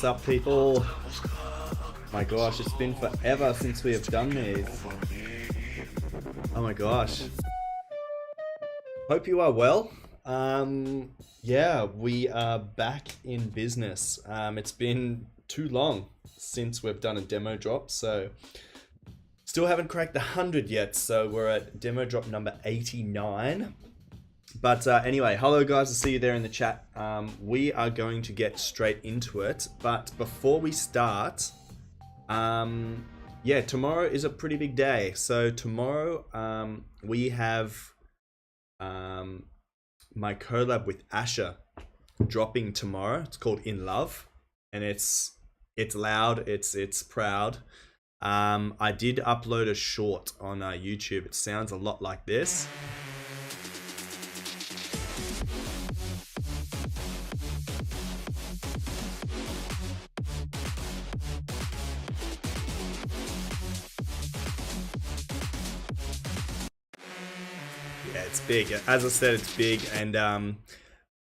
What's up, people? My gosh, it's been forever since we have done these. Oh my gosh. Hope you are well. Yeah, we are back in business. It's been too long since we've done a demo drop, so still haven't cracked the 100 yet. So we're at demo drop number 89. But anyway, hello guys, I see you there in the chat. We are going to get straight into it. But before we start, yeah, tomorrow is a pretty big day. So tomorrow we have my collab with Asher dropping tomorrow. It's called In Love, and it's loud, it's proud. I did upload a short on YouTube. It sounds a lot like this. Yeah, it's big. As I said, it's big, and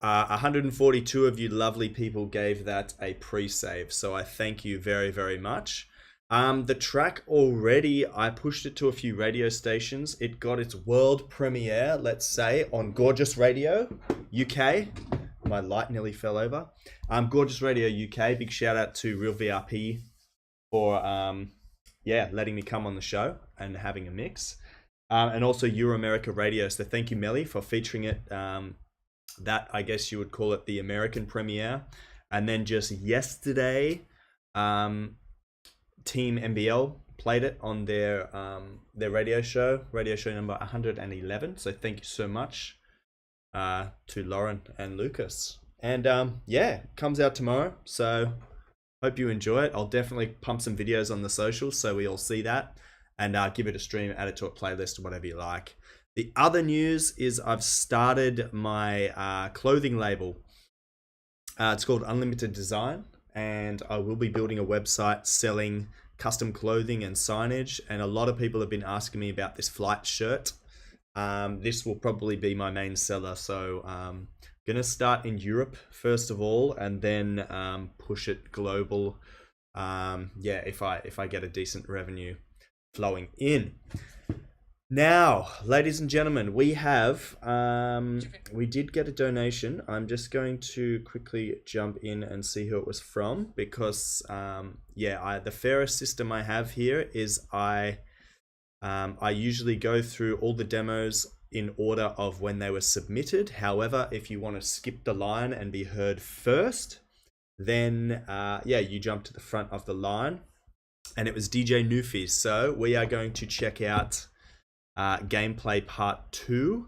142 of you lovely people gave that a pre-save, so I thank you very, very much. The track already, I pushed it to a few radio stations. It got its world premiere, let's say, on Gorgeous Radio UK. My light nearly fell over. Gorgeous Radio UK, big shout out to Real VRP for yeah, letting me come on the show and having a mix. And also Euro America Radio. So thank you, Melly, for featuring it. That, I guess you would call it the American premiere. And then just yesterday, Team MBL played it on their radio show number 111. So thank you so much to Lauren and Lucas. And yeah, it comes out tomorrow. So hope you enjoy it. I'll definitely pump some videos on the socials so we all see that. And give it a stream, add it to a playlist, whatever you like. The other news is I've started my clothing label. It's called Unlimited Design, and I will be building a website selling custom clothing and signage. And a lot of people have been asking me about this flight shirt. This will probably be my main seller. So I'm gonna start in Europe first of all, and then push it global. Yeah, if I get a decent revenue flowing in. Now, ladies and gentlemen, we have we did get a donation. I'm just going to quickly jump in and see who it was from, because yeah, the fairest system I have here is I usually go through all the demos in order of when they were submitted. However, if you want to skip the line and be heard first, then yeah, you jump to the front of the line. And it was DJ Newfie. So we are going to check out gameplay part 2,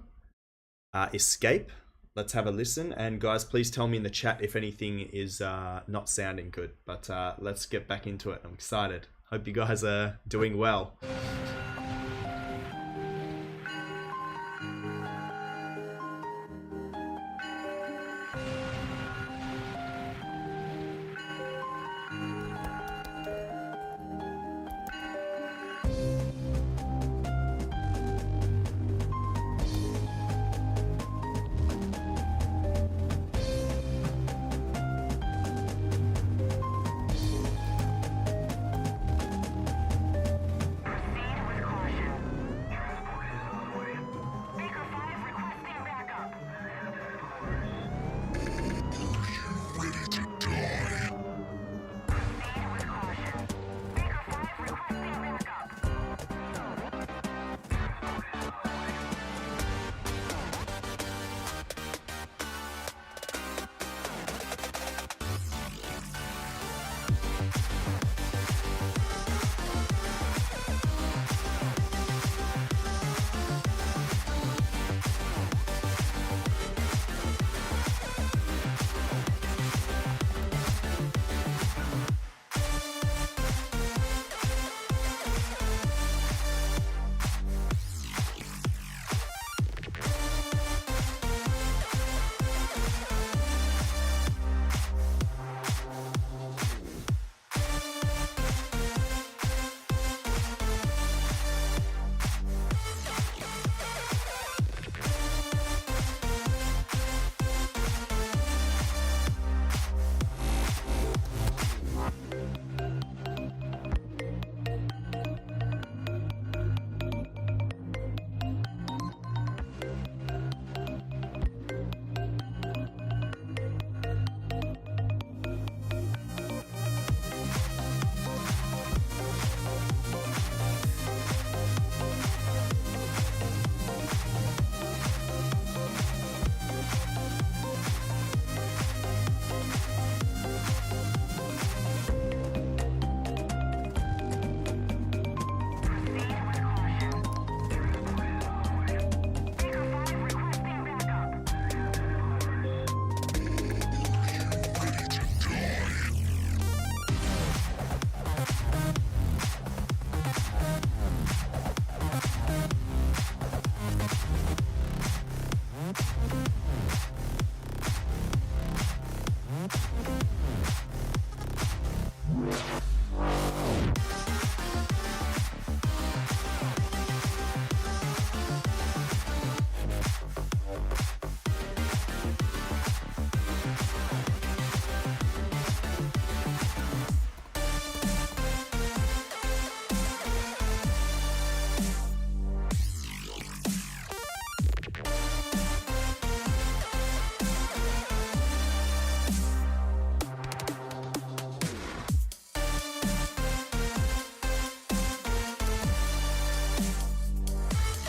Escape. Let's have a listen. And guys, please tell me in the chat if anything is not sounding good. But let's get back into it. I'm excited. Hope you guys are doing well.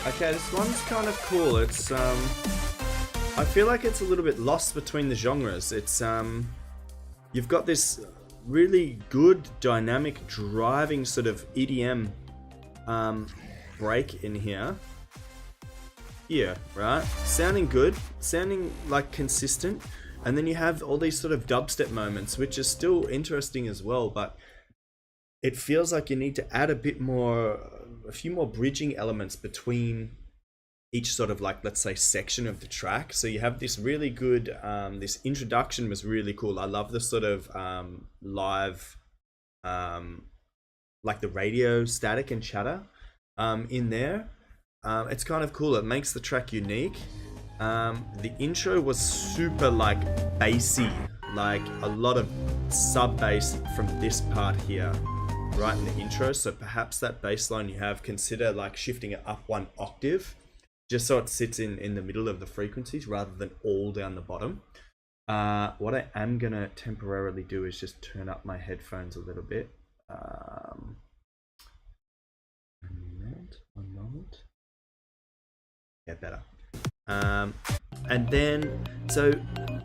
Okay, this one's kind of cool. It's I feel like it's a little bit lost between the genres. It's you've got this really good dynamic driving sort of EDM break in here. Yeah, right? Sounding good, sounding like consistent, and then you have all these sort of dubstep moments, which is still interesting as well, but it feels like you need to add a few more bridging elements between each sort of, like, let's say, section of the track. So you have this really good, this introduction was really cool. I love the sort of live, like the radio static and chatter in there. It's kind of cool. It makes the track unique. The intro was super like bassy, like a lot of sub bass from this part here, right in the intro. So perhaps that bass line you have, consider like shifting it up one octave, just so it sits in the middle of the frequencies rather than all down the bottom. What I am gonna temporarily do is just turn up my headphones a little bit. One moment. Yeah, better. And then, so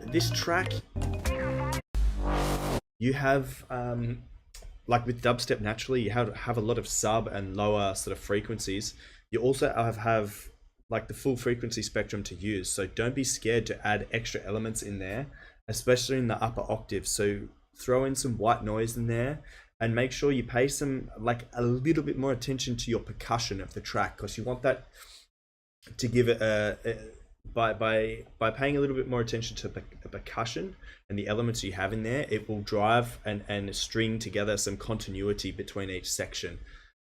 this track, you have, like with dubstep, naturally, you have a lot of sub and lower sort of frequencies. You also have like the full frequency spectrum to use. So don't be scared to add extra elements in there, especially in the upper octaves. So throw in some white noise in there, and make sure you pay like a little bit more attention to your percussion of the track, because you want that to give it by paying a little bit more attention to the percussion and the elements you have in there, it will drive and string together some continuity between each section.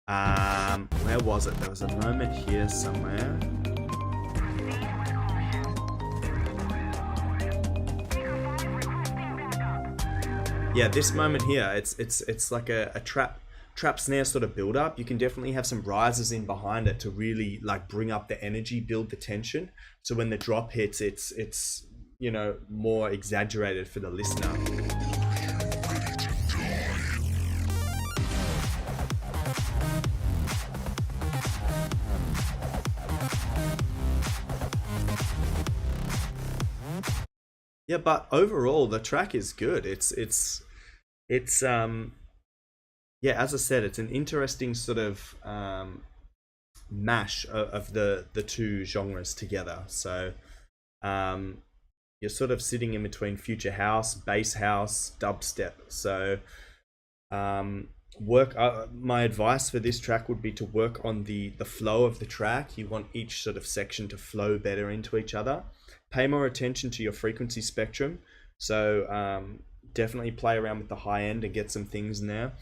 Where was it? There was a moment here somewhere. Yeah, this moment here, it's like a trap snare sort of build up. You can definitely have some rises in behind it to really like bring up the energy, build the tension. So when the drop hits, it's you know, more exaggerated for the listener. Yeah, but overall the track is good. It's yeah, as I said, it's an interesting sort of mash of the two genres together. So you're sort of sitting in between future house, bass house, dubstep. So my advice for this track would be to work on the flow of the track. You want each sort of section to flow better into each other. Pay more attention to your frequency spectrum. So definitely play around with the high end and get some things in there.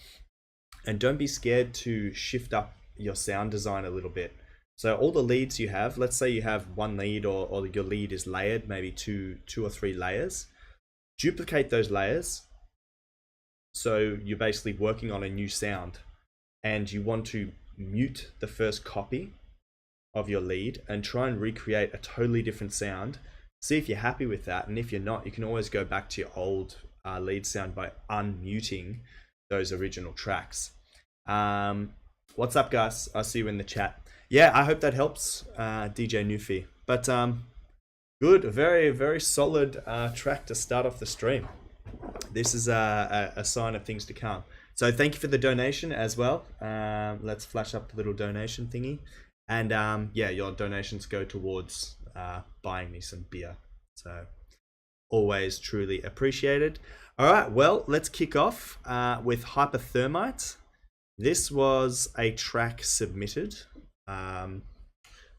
And don't be scared to shift up your sound design a little bit. So all the leads you have, let's say you have one lead, or your lead is layered, maybe two or three layers. Duplicate those layers. So you're basically working on a new sound, and you want to mute the first copy of your lead and try and recreate a totally different sound. See if you're happy with that, and if you're not, you can always go back to your old lead sound by unmuting those original tracks. What's up, guys? I see you in the chat. Yeah, I hope that helps, DJ Newfie. But good, a very, very solid track to start off the stream. This is a sign of things to come. So thank you for the donation as well. Let's flash up the little donation thingy. And yeah, your donations go towards buying me some beer. So always truly appreciated. All right, well, let's kick off with Hyperthermite. This was a track submitted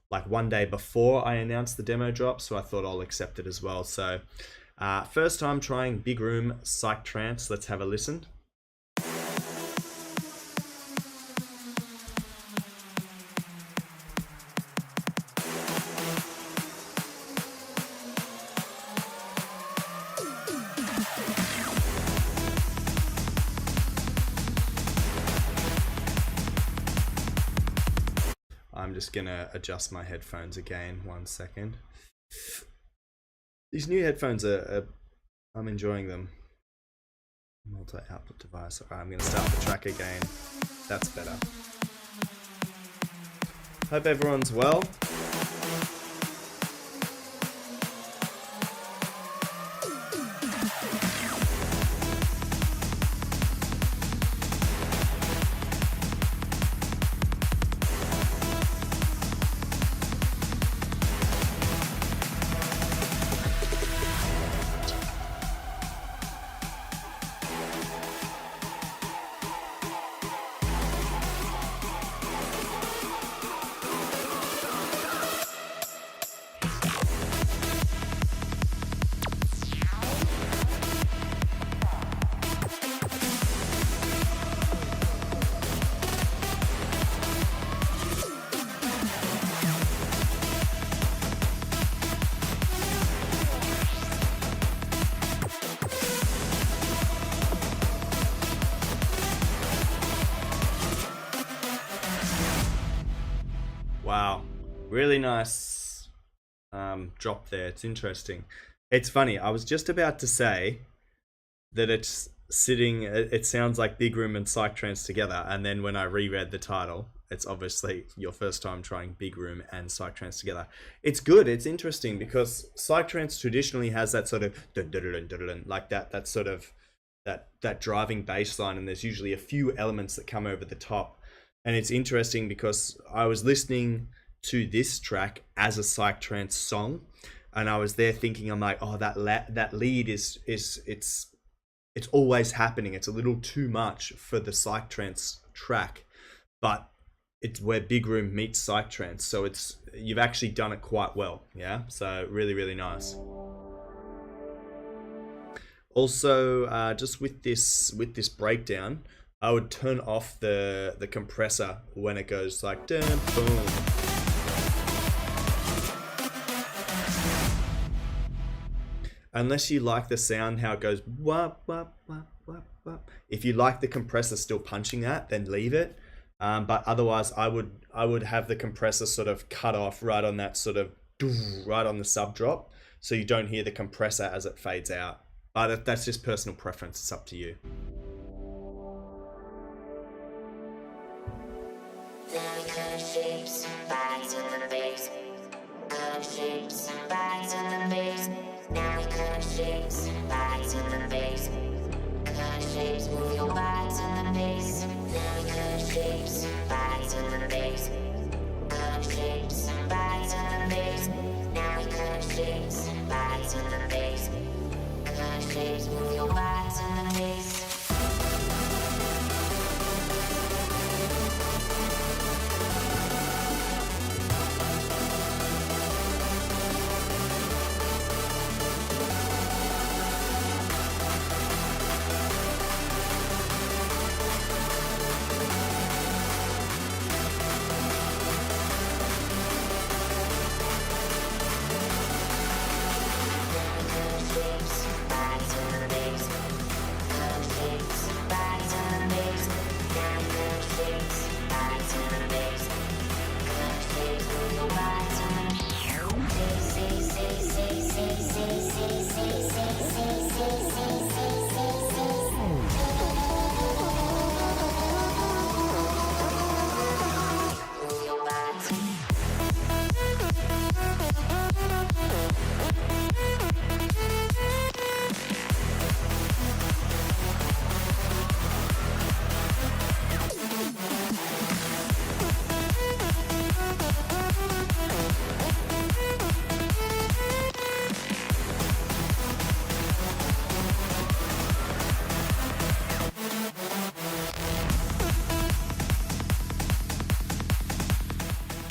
like one day before I announced the demo drop, so I thought I'll accept it as well. So first time trying Big Room Psych Trance. Let's have a listen. I'm just gonna adjust my headphones again. 1 second. These new headphones I'm enjoying them. Multi-output device. Alright, I'm gonna start the track again. That's better. Hope everyone's well. Wow, really nice drop there. It's interesting. It's funny. I was just about to say that it's sitting. It sounds like Big Room and Psytrance together, and then when I reread the title, it's obviously your first time trying Big Room and Psytrance together. It's good. It's interesting because Psytrance traditionally has that sort of dun, dun, dun, dun, dun, like that sort of that driving bass line, and there's usually a few elements that come over the top. And it's interesting because I was listening to this track as a Psytrance song, and I was there thinking, I'm like, oh, that lead it's always happening. It's a little too much for the Psytrance track, but it's where Big Room meets Psytrance, so you've actually done it quite well. Yeah, so really, really nice. Also, just with this breakdown, I would turn off the compressor when it goes like dun, boom. Unless you like the sound how it goes wap wap wap wap wap. If you like the compressor still punching that, then leave it. But otherwise, I would have the compressor sort of cut off right on that sort of right on the sub drop, so you don't hear the compressor as it fades out. But that's just personal preference. It's up to you. Shapes, bodies in the base. Color shapes, bodies in the base. Now we color shapes, bodies in the base. Color shapes, move your bodies in the base. Now we color shapes, bodies in the base. Color shapes, bodies in the base. Now we color shapes, bodies in the base. Color shapes, move your bodies in the base.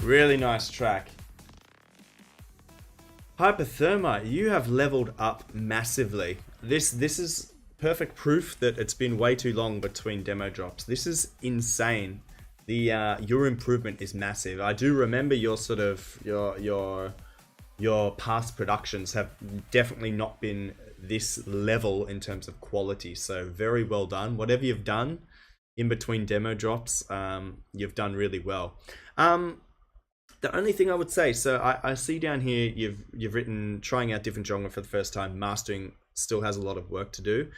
Really nice track. Hypertherma, you have leveled up massively. This is perfect proof that it's been way too long between demo drops. This is insane. Your improvement is massive. I do remember your sort of your past productions have definitely not been this level in terms of quality. So very well done. Whatever you've done in between demo drops, you've done really well. The only thing I would say, so I see down here you've written trying out different genre for the first time. Mastering still has a lot of work to do.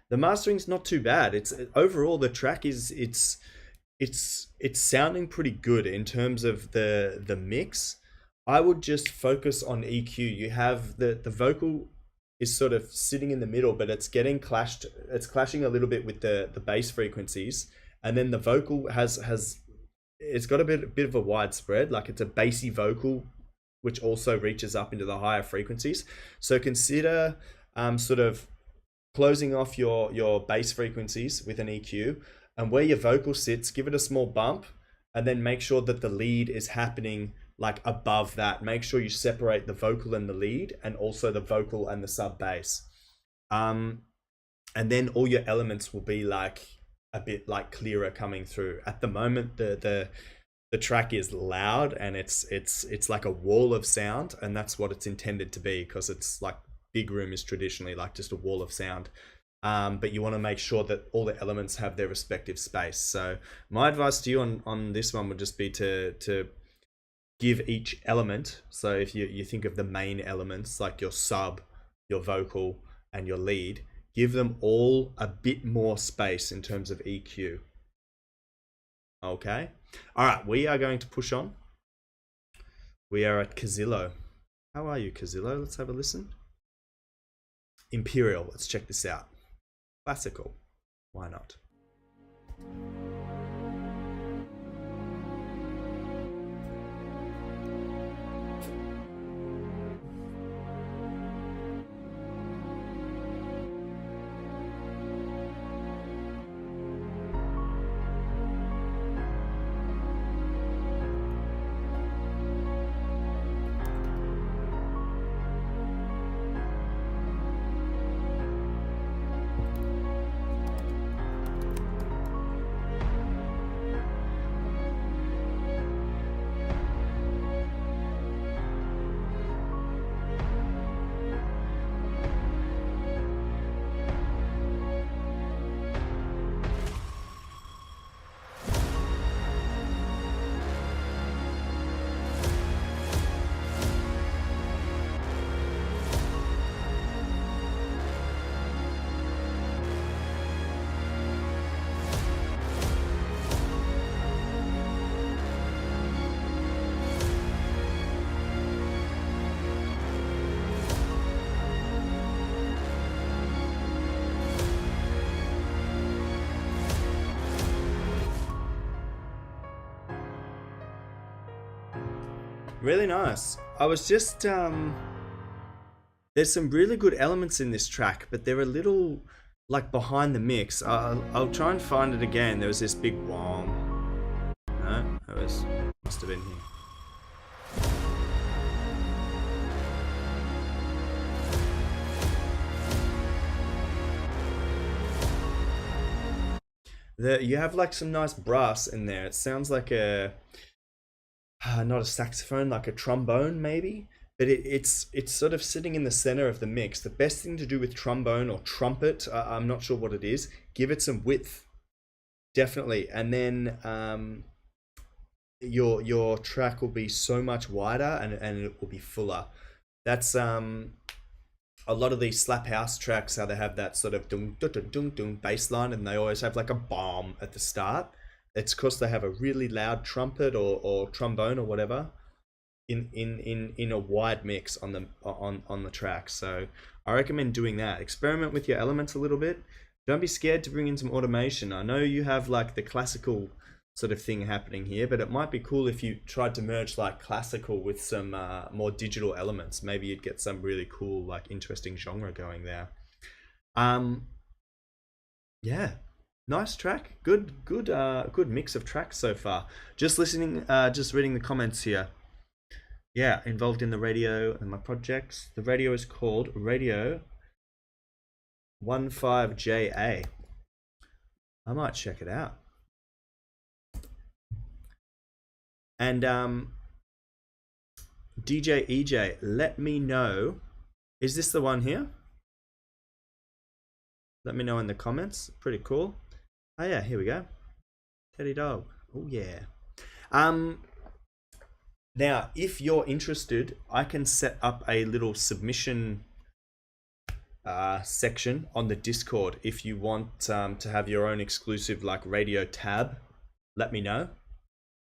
The mastering's not too bad. It's overall the track is it's sounding pretty good in terms of the mix. I would just focus on EQ. You have the vocal is sort of sitting in the middle, but it's getting clashed. It's clashing a little bit with the bass frequencies, and then the vocal has it's got a bit of a widespread, like it's a bassy vocal, which also reaches up into the higher frequencies. So consider sort of closing off your bass frequencies with an EQ, and where your vocal sits, give it a small bump, and then make sure that the lead is happening like above that. Make sure you separate the vocal and the lead, and also the vocal and the sub bass. And then all your elements will be like a bit like clearer coming through. At the moment, the track is loud, and it's like a wall of sound, and that's what it's intended to be, because it's like Big Room is traditionally like just a wall of sound. But you want to make sure that all the elements have their respective space. So my advice to you on this one would just be to give each element. So if you think of the main elements, like your sub, your vocal, and your lead, give them all a bit more space in terms of EQ. Okay. All right, we are going to push on. We are at Kazillo. How are you, Kazillo? Let's have a listen. Imperial, let's check this out. Classical, why not? Really nice. I was just there's some really good elements in this track, but they're a little like behind the mix. I'll try and find it again. There was this big wong. No, that must have been here. You have like some nice brass in there. It sounds like not a saxophone, like a trombone maybe, but it's sort of sitting in the center of the mix. The best thing to do with trombone or trumpet, I'm not sure what it is, give it some width, definitely, and then your track will be so much wider, and it will be fuller. That's a lot of these slap house tracks, how they have that sort of dung dung dung dung dung bass line, and they always have like a bomb at the start. It's because they have a really loud trumpet or trombone or whatever in a wide mix on the track. So I recommend doing that. Experiment with your elements a little bit. Don't be scared to bring in some automation. I know you have like the classical sort of thing happening here, but it might be cool if you tried to merge like classical with some more digital elements. Maybe you'd get some really cool, like interesting genre going there. Yeah. Nice track. Good mix of tracks so far. Just listening, just reading the comments here. Yeah, involved in the radio and my projects. The radio is called Radio 15JA. I might check it out. And DJ EJ, let me know. Is this the one here? Let me know in the comments. Pretty cool. Oh yeah, here we go. Teddy Dog. Oh yeah. Now, if you're interested, I can set up a little submission section on the Discord if you want to have your own exclusive like radio tab let me know.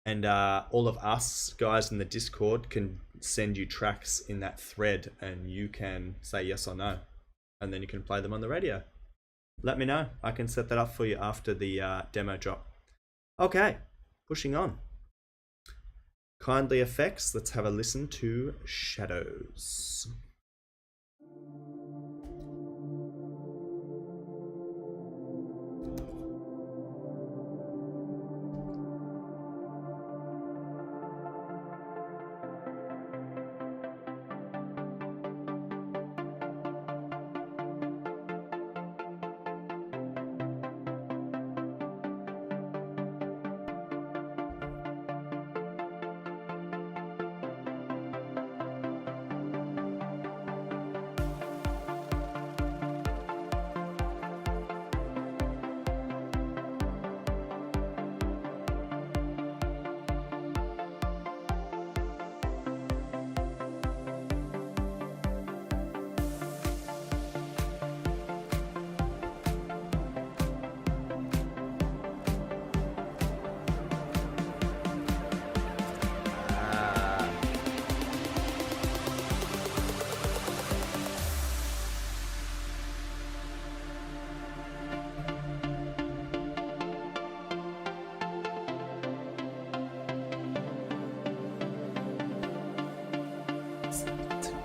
And all of us guys in the Discord can send you tracks in that thread, and you can say yes or no, and then you can play them on the radio. Let me know. I can set that up for you after the demo drop. Okay, pushing on. Kindly effects. Let's have a listen to Shadows.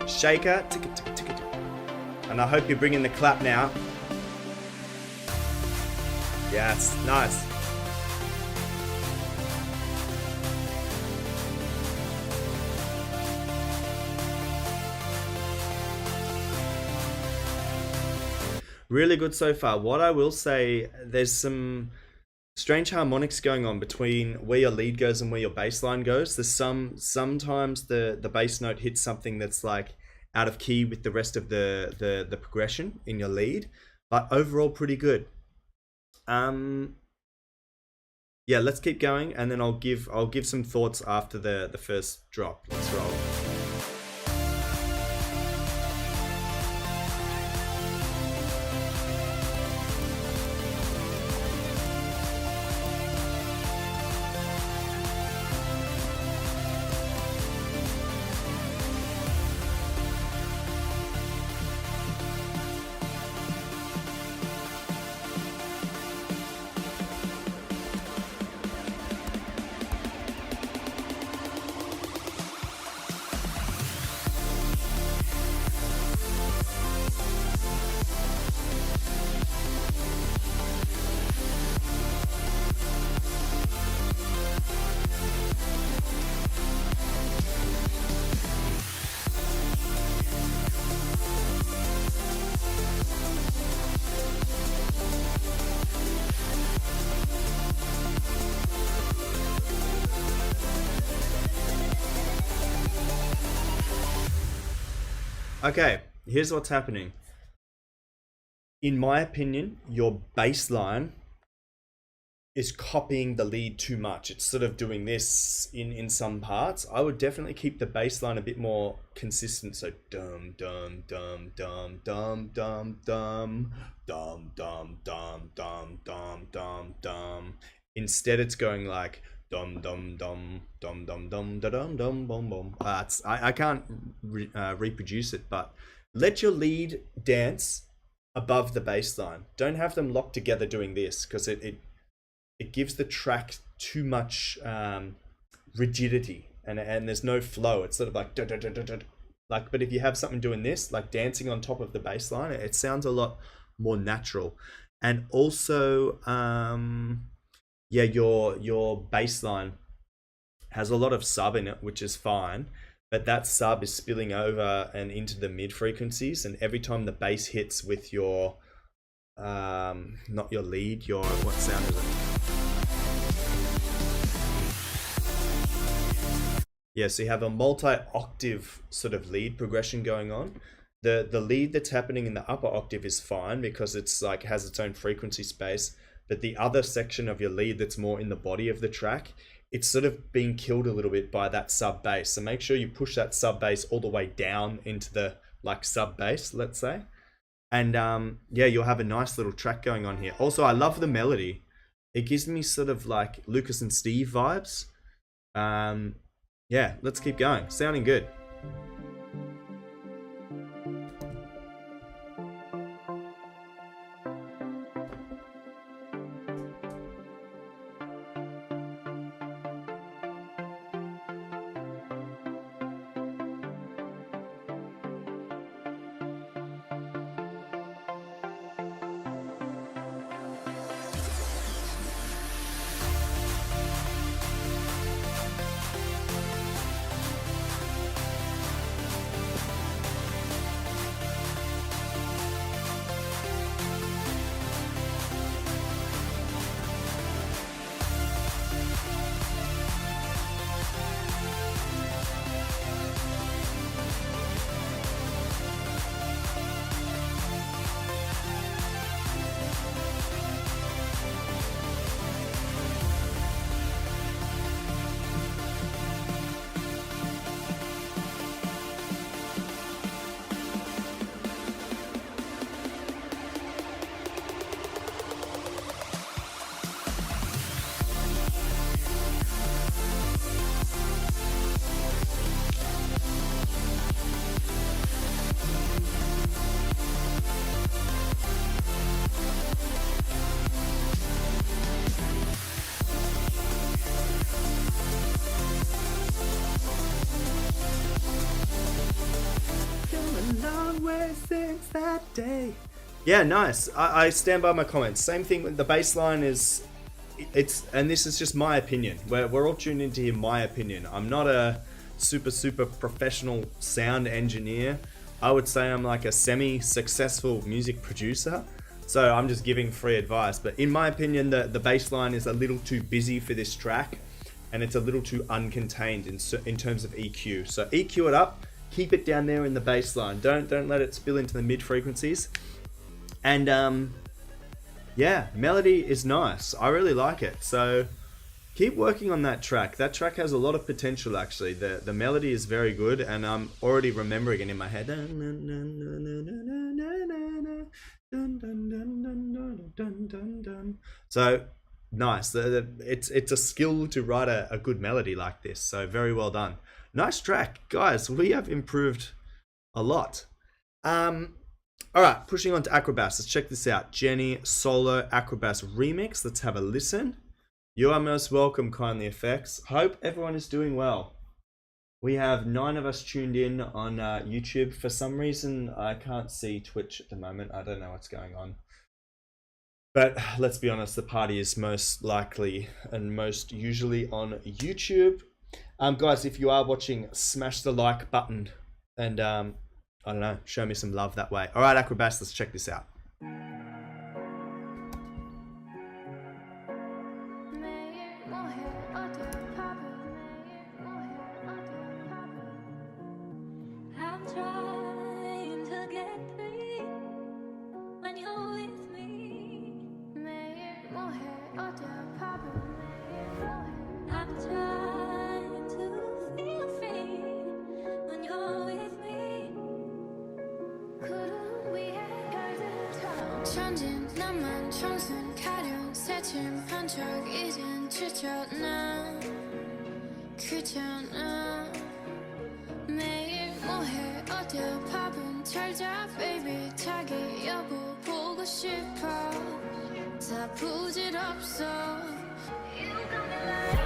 Shaker, and I hope you're bringing the clap now. Yes, nice. Really good so far. What I will say, there's some strange harmonics going on between where your lead goes and where your bass line goes. There's sometimes the bass note hits something that's like out of key with the rest of the progression in your lead, but overall pretty good. Yeah, let's keep going, and then I'll give some thoughts after the first drop. Let's roll. Okay, here's what's happening. In my opinion, your bass line is copying the lead too much. It's sort of doing this in some parts. I would definitely keep the bass line a bit more consistent. So dum dum dum dum dum dum dum dum dum dum dum dum dum dum. Instead, it's going like dum dum dum dum dum dum da dum dum bum bum. I can't reproduce it, but let your lead dance above the bass line. Don't have them locked together doing this, because it gives the track too much rigidity, and there's no flow. It's sort of like like. But if you have something doing this, like dancing on top of the bass line, it sounds a lot more natural. And also, yeah, your bass line has a lot of sub in it, which is fine, but that sub is spilling over and into the mid frequencies, and every time the bass hits with your not your lead, your, what sound is it? Yeah, so you have a multi-octave sort of lead progression going on. The lead that's happening in the upper octave is fine because it's like has its own frequency space, but the other section of your lead that's more in the body of the track, it's sort of being killed a little bit by that sub bass. So make sure you push that sub bass all the way down into the like sub bass, let's say. And yeah, you'll have a nice little track going on here. Also, I love the melody. It gives me sort of like Lucas and Steve vibes. Yeah, let's keep going. Sounding good. Since that day. Yeah, nice. I stand by my comments. Same thing with the bass line is, and this is just my opinion. We're all tuned in to hear my opinion. I'm not a super professional sound engineer. I would say I'm like a semi-successful music producer. So I'm just giving free advice. But in my opinion, the bass line is a little too busy for this track, and it's a little too uncontained in terms of EQ. So EQ it up. Keep it down there in the bass line. Don't let it spill into the mid frequencies. And yeah, melody is nice. I really like it. So keep working on that track. That track has a lot of potential actually. The melody is very good, and I'm already remembering it in my head. So nice. It's a skill to write a good melody like this. So very well done. Nice track, guys. We have improved a lot. All right, pushing on to Acrobass. Let's check this out. Jenny Solo Acrobass remix. Let's have a listen. You are most welcome, Kindly Effects. Hope everyone is doing well. We have 9 of us tuned in on YouTube. For some reason, I can't see Twitch at the moment. I don't know what's going on. But let's be honest, the party is most likely and most usually on YouTube. Guys, if you are watching, smash the like button and I don't know, show me some love that way. All right, Acrobass, let's check this out. 천진 나만 청순 가련 새침한 척 이젠 지쳤나 귀찮아 매일 뭐해 어디야 밥은 잘자 baby 자기 여보 보고 싶어 다 부질없어 You got me like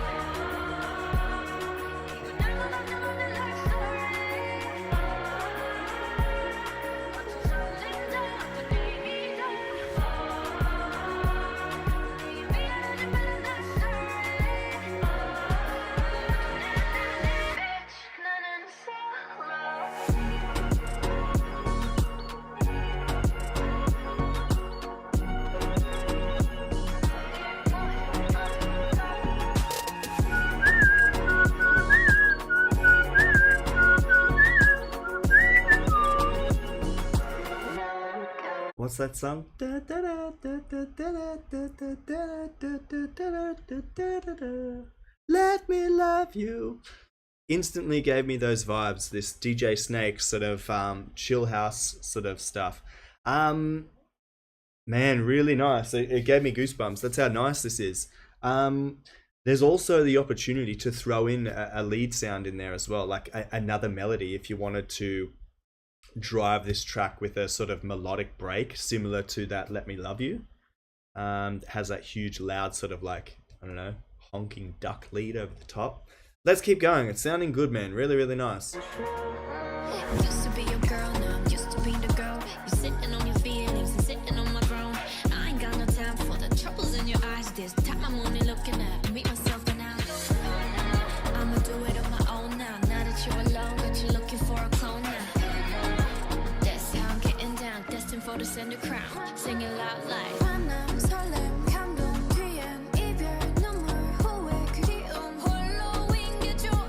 What's that song? Let me love you. Instantly gave me those vibes, this DJ Snake sort of chill house sort of stuff. Man, really nice. It gave me goosebumps. That's how nice this is. Um, there's also the opportunity to throw in a lead sound in there as well, like another melody if you wanted to drive this track with a sort of melodic break similar to that Let Me Love You. It has that huge loud sort of like, I don't know, honking duck lead over the top. Let's keep going. It's sounding good, man. Really, really nice. Used to be your girl, now I'm used to being the girl. You're sitting on your feelings and sitting on my throne. I ain't got no time for the troubles in your eyes. This time I'm only looking at me, myself, and I. I'ma do it on my own now. Now that you're alone, but you're looking for a clone now. That's how I'm getting down, destined for the center crown. Singing loud like. 만남, 설렘, 감동, 뒤엔 이별, 눈물, 후회, 그리움. 홀로인 게 좋아.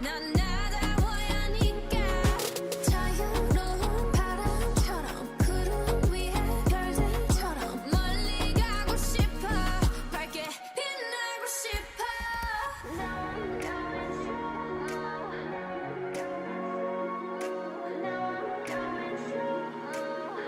난 나다워야 하니까. 자유로운 바람처럼 구름 위에 별들처럼 멀리 가고 싶어. 밝게 빛나고 싶어. Now I'm going slow. Now I'm going slow.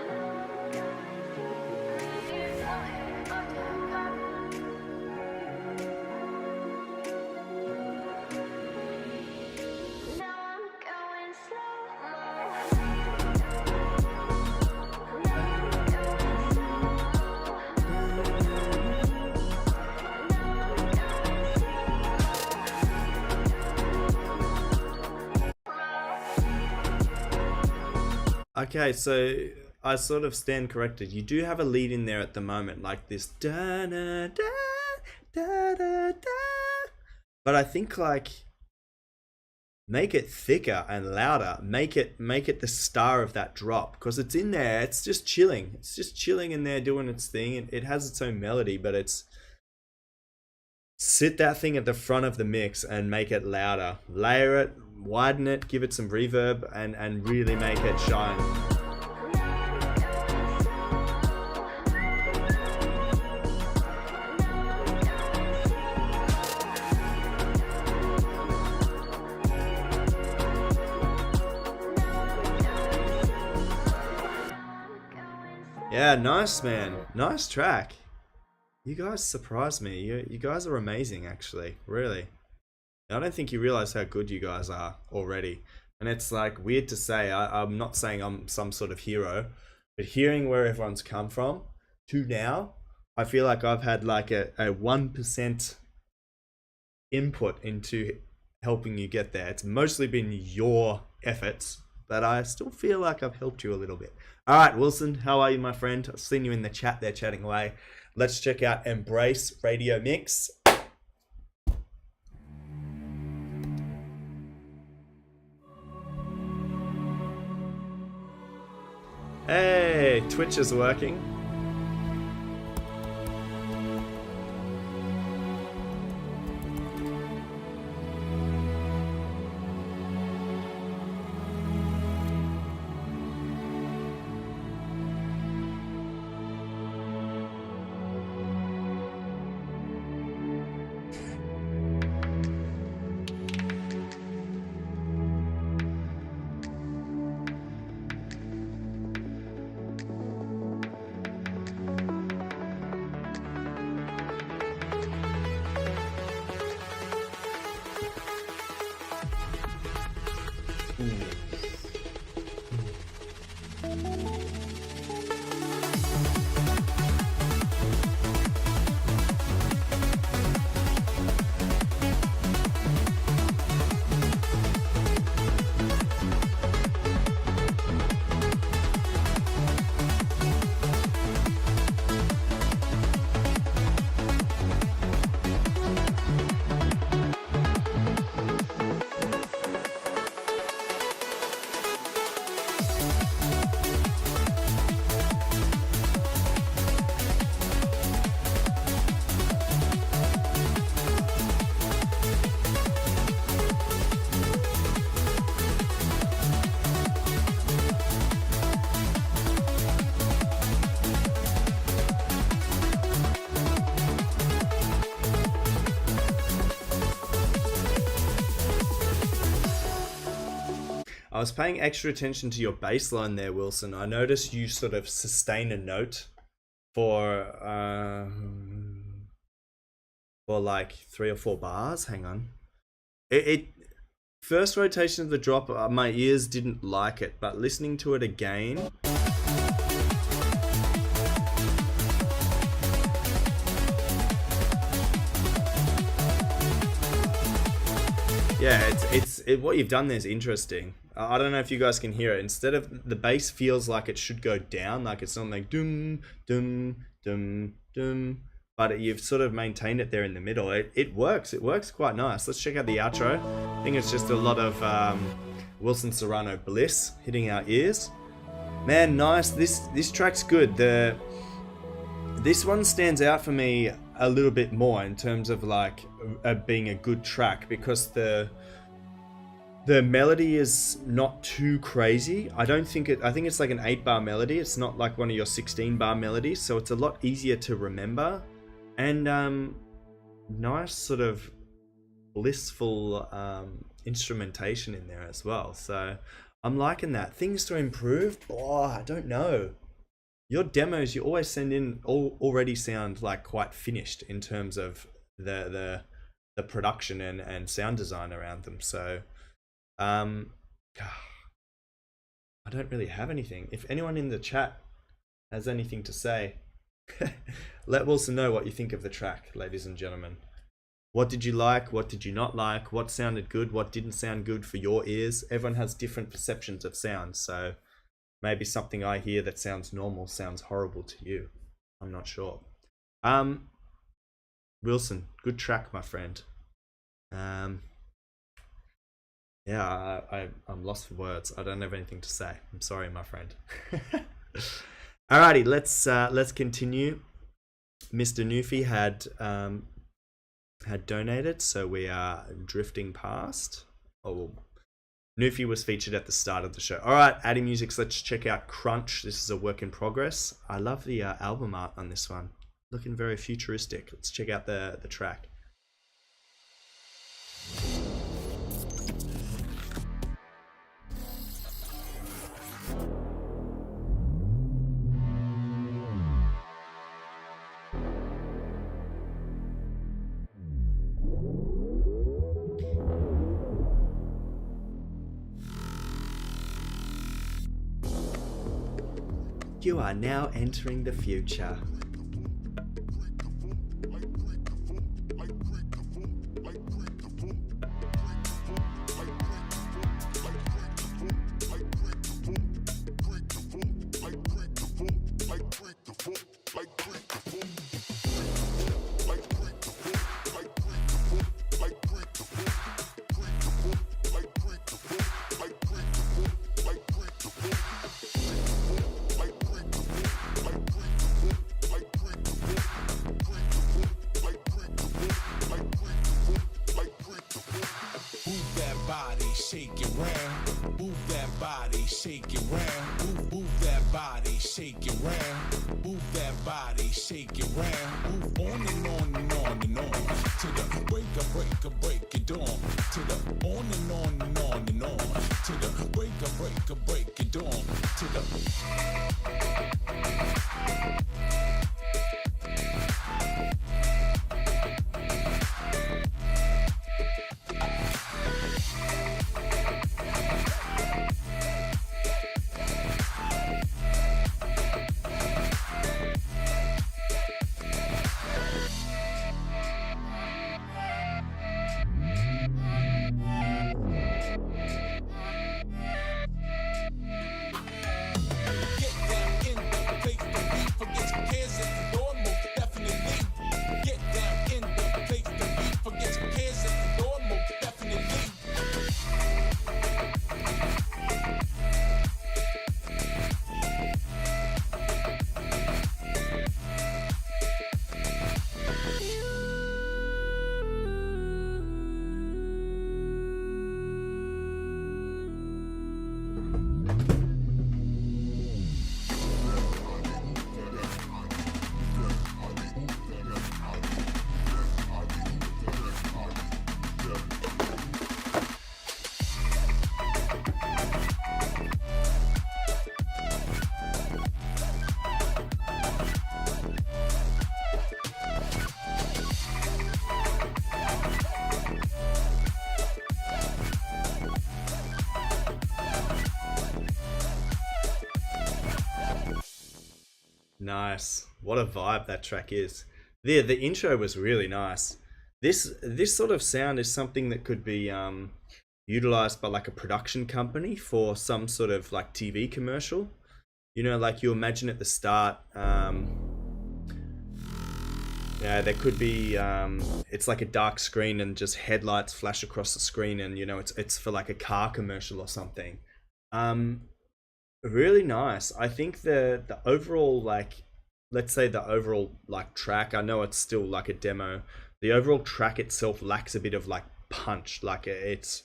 Okay, so I sort of stand corrected. You do have a lead in there at the moment, like this da da da da da da. But I think like make it thicker and louder. Make it the star of that drop because it's in there. It's just chilling. It's just chilling in there doing its thing. It has its own melody, but it's sit that thing at the front of the mix and make it louder. Layer it, widen it, give it some reverb, and really make it shine. Yeah, nice, man. Nice track. You guys surprised me. You guys are amazing, actually. Really. I don't think you realize how good you guys are already. And it's like weird to say. I'm not saying I'm some sort of hero, but hearing where everyone's come from to now, I feel like I've had like a 1% input into helping you get there. It's mostly been your efforts, but I still feel like I've helped you a little bit. All right, Wilson, how are you, my friend? I've seen you in the chat there chatting away. Let's check out Embrace Radio Mix. Hey, Twitch is working. I was paying extra attention to your bass line there, Wilson. I noticed you sort of sustain a note for like 3 or 4 bars. Hang on. It first rotation of the drop, my ears didn't like it, but listening to it again, yeah, what you've done there is interesting. I don't know if you guys can hear it. Instead of the bass feels like it should go down, like it's not like dum dum dum dum, but you've sort of maintained it there in the middle. It works. It works quite nice. Let's check out the outro. I think it's just a lot of Wilson Serrano bliss hitting our ears. Man, nice. This track's good. This one stands out for me a little bit more in terms of like being a good track, because the melody is not too crazy. I think it's like an 8-bar melody. It's not like one of your 16-bar melodies, so it's a lot easier to remember. And nice sort of blissful instrumentation in there as well. So I'm liking that. Things to improve? Oh, I don't know. Your demos you always send in already sound like quite finished in terms of the production and sound design around them. So I don't really have anything. If anyone in the chat has anything to say, let Wilson know what you think of the track, ladies and gentlemen. What did you like? What did you not like? What sounded good? What didn't sound good for your ears? Everyone has different perceptions of sound, so maybe something I hear that sounds normal sounds horrible to you. I'm not sure. Wilson, good track, my friend. Yeah, I'm lost for words. I don't have anything to say. I'm sorry, my friend. Alrighty, let's continue. Mr. Newfie had donated, so we are drifting past. Oh, well, Newfie was featured at the start of the show. Alright, Addy Music, let's check out Crunch. This is a work in progress. I love the album art on this one. Looking very futuristic. Let's check out the track. You are now entering the future. Shake it round, move that body, shake it round, move that body, shake it round, move that body, shake it round, move on and on and on and on, to the break it dawn, to the on and on and on and on, to the break it dawn, to the nice. What a vibe that track is. The intro was really nice. This sort of sound is something that could be utilized by like a production company for some sort of like TV commercial. You know, like you imagine at the start, yeah, there could be it's like a dark screen and just headlights flash across the screen, and you know it's for like a car commercial or something. Really nice. I think the overall, like, let's say the overall like track, I know it's still like a demo, the overall track itself lacks a bit of like punch. Like it's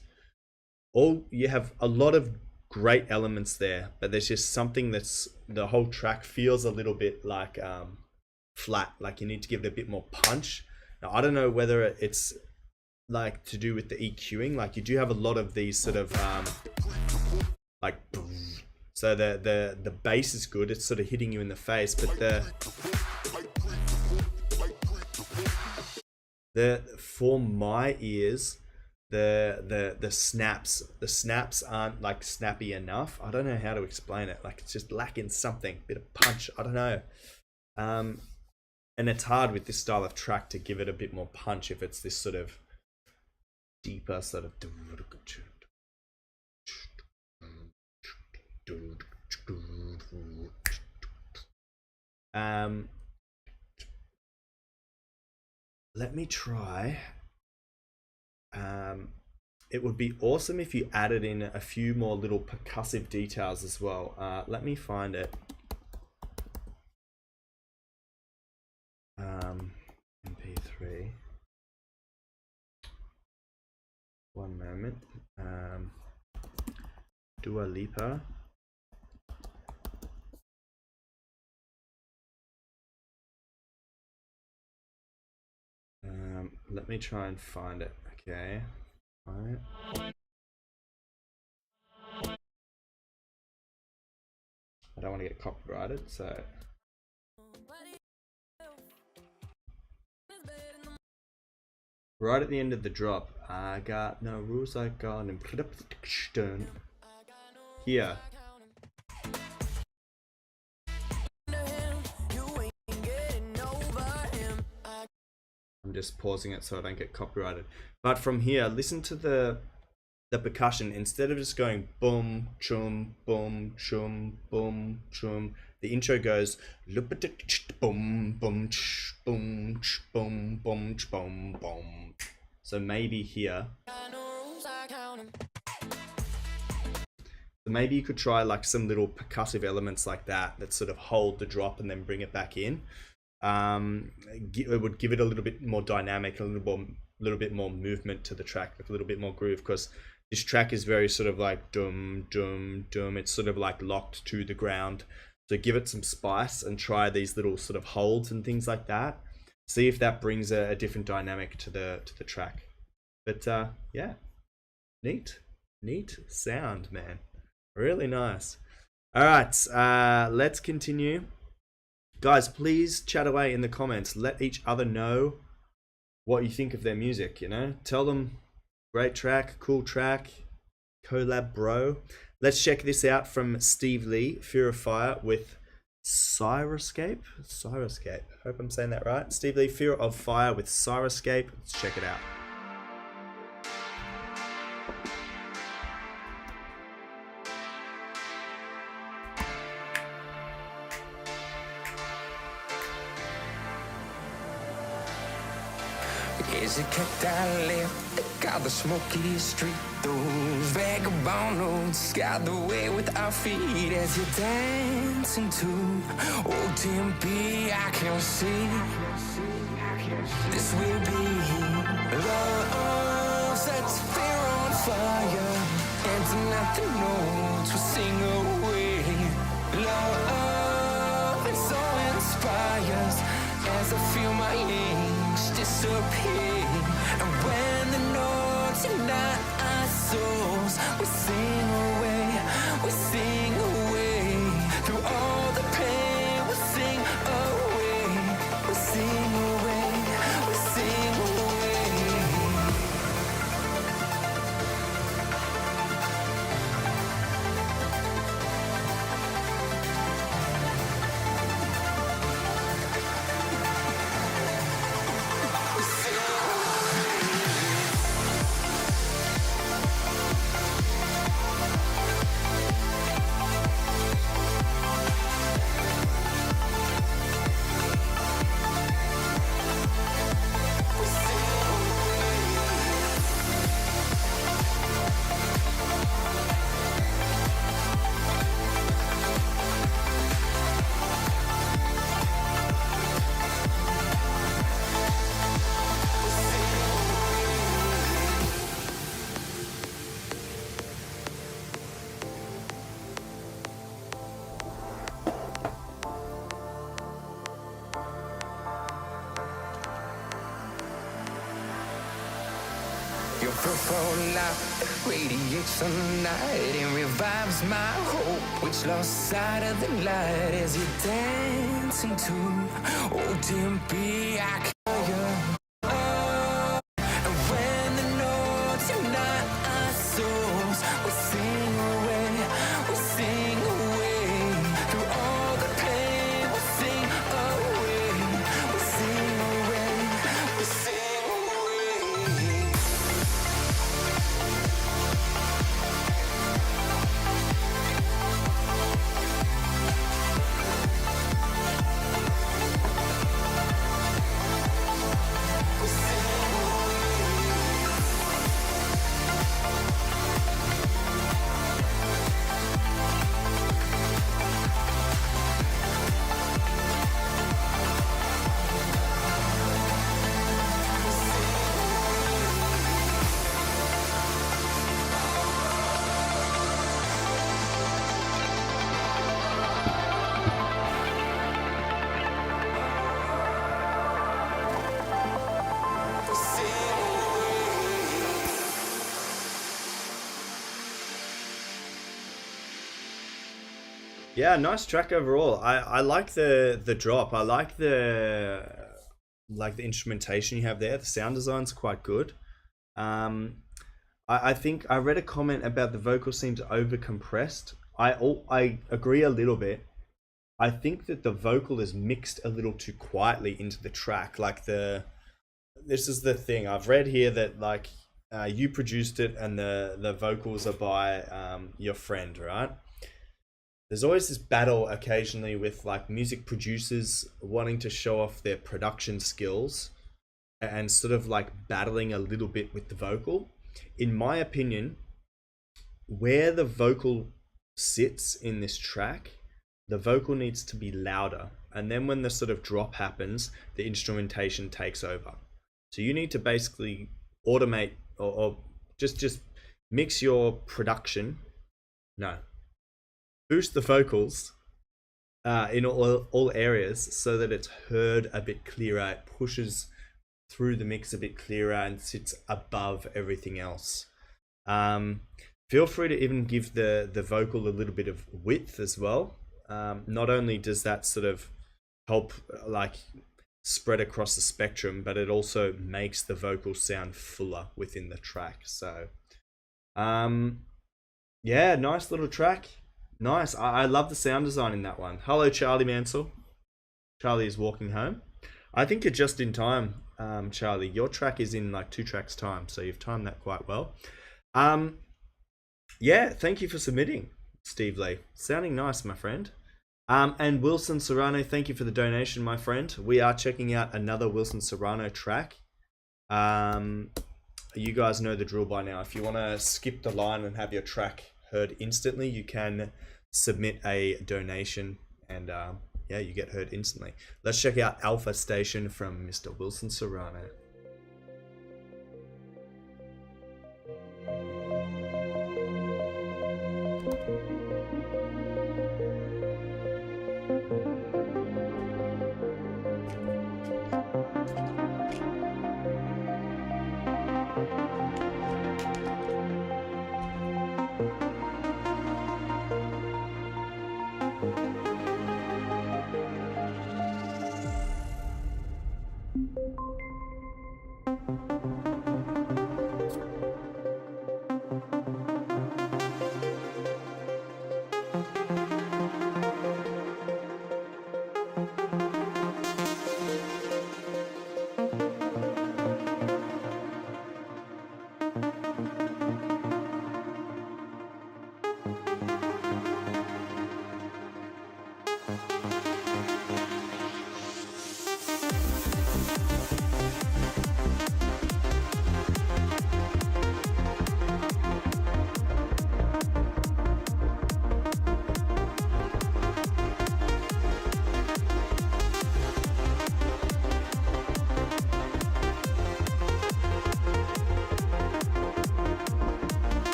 all, you have a lot of great elements there, but there's just something that's, the whole track feels a little bit like flat, like you need to give it a bit more punch. Now I don't know whether it's like to do with the EQing, like you do have a lot of these sort of like, so the bass is good, it's sort of hitting you in the face, but the for my ears, the snaps aren't like snappy enough. I don't know how to explain it, like it's just lacking something, bit of punch, I don't know. And it's hard with this style of track to give it a bit more punch if it's this sort of deeper sort of let me try. It would be awesome if you added in a few more little percussive details as well. Let me find it. MP3. One moment. Dua Lipa. Let me try and find it. Okay. All right. I don't want to get copyrighted, so. Right at the end of the drop, I got no rules, I got him. Here. I'm just pausing it so I don't get copyrighted. But from here, listen to the percussion. Instead of just going boom, chum, boom, chum, boom, chum, the intro goes boom, boom, boom, boom, boom, boom, boom. So maybe here. So maybe you could try like some little percussive elements like that sort of hold the drop and then bring it back in. It would give it a little bit more dynamic, a little bit more movement to the track, like a little bit more groove, because this track is very sort of like dum dum dum. It's sort of like locked to the ground. So give it some spice and try these little sort of holds and things like that. See if that brings a different dynamic to the track. But yeah, neat sound, man. Really nice. All right, let's continue. Guys, please chat away in the comments. Let each other know what you think of their music, you know? Tell them, great track, cool track, collab bro. Let's check this out from Steve Lee, Fear of Fire with Siroscape. Hope I'm saying that right. Steve Lee, Fear of Fire with Siroscape. Let's check it out. Is it kept out left? Got the smoky street. Those vagabond roads got the way with our feet as you're dancing to old Tempe. I can see this will be love sets fear on fire, and tonight the notes will sing away. Love, it so inspires as I feel my wings disappear. And when the notes unite our souls, we sing away, we sing away. Through all the pain, we sing away, we sing away, we sing away. Light radiates the night and revives my hope, which lost sight of the light as you're dancing to oh Tempe, I call you. And when the notes unite our souls, we sing away through all the pain. We sing away, we sing away, we sing away. Yeah, nice track overall. I like the drop. I like the instrumentation you have there. The sound design's quite good. I think I read a comment about the vocal seems over compressed. I agree a little bit. I think that the vocal is mixed a little too quietly into the track. This is the thing I've read here, that like you produced it and the vocals are by your friend, right? There's always this battle occasionally with like music producers wanting to show off their production skills and sort of like battling a little bit with the vocal. In my opinion, where the vocal sits in this track, the vocal needs to be louder. And then when the sort of drop happens, the instrumentation takes over. So you need to basically automate or just mix your production. No. Boost the vocals in all areas so that it's heard a bit clearer. It pushes through the mix a bit clearer and sits above everything else. Feel free to even give the vocal a little bit of width as well. Not only does that sort of help like spread across the spectrum, but it also makes the vocal sound fuller within the track. So yeah, nice little track. Nice. I love the sound design in that one. Hello, Charlie Mansell. Charlie is walking home. I think you're just in time, Charlie. Your track is in like 2 tracks time, so you've timed that quite well. Yeah, thank you for submitting, Steve Lee. Sounding nice, my friend. And Wilson Serrano, thank you for the donation, my friend. We are checking out another Wilson Serrano track. You guys know the drill by now. If you want to skip the line and have your track heard instantly, you can submit a donation and yeah, you get heard instantly. Let's check out Alpha Station from Mr. Wilson Serrano.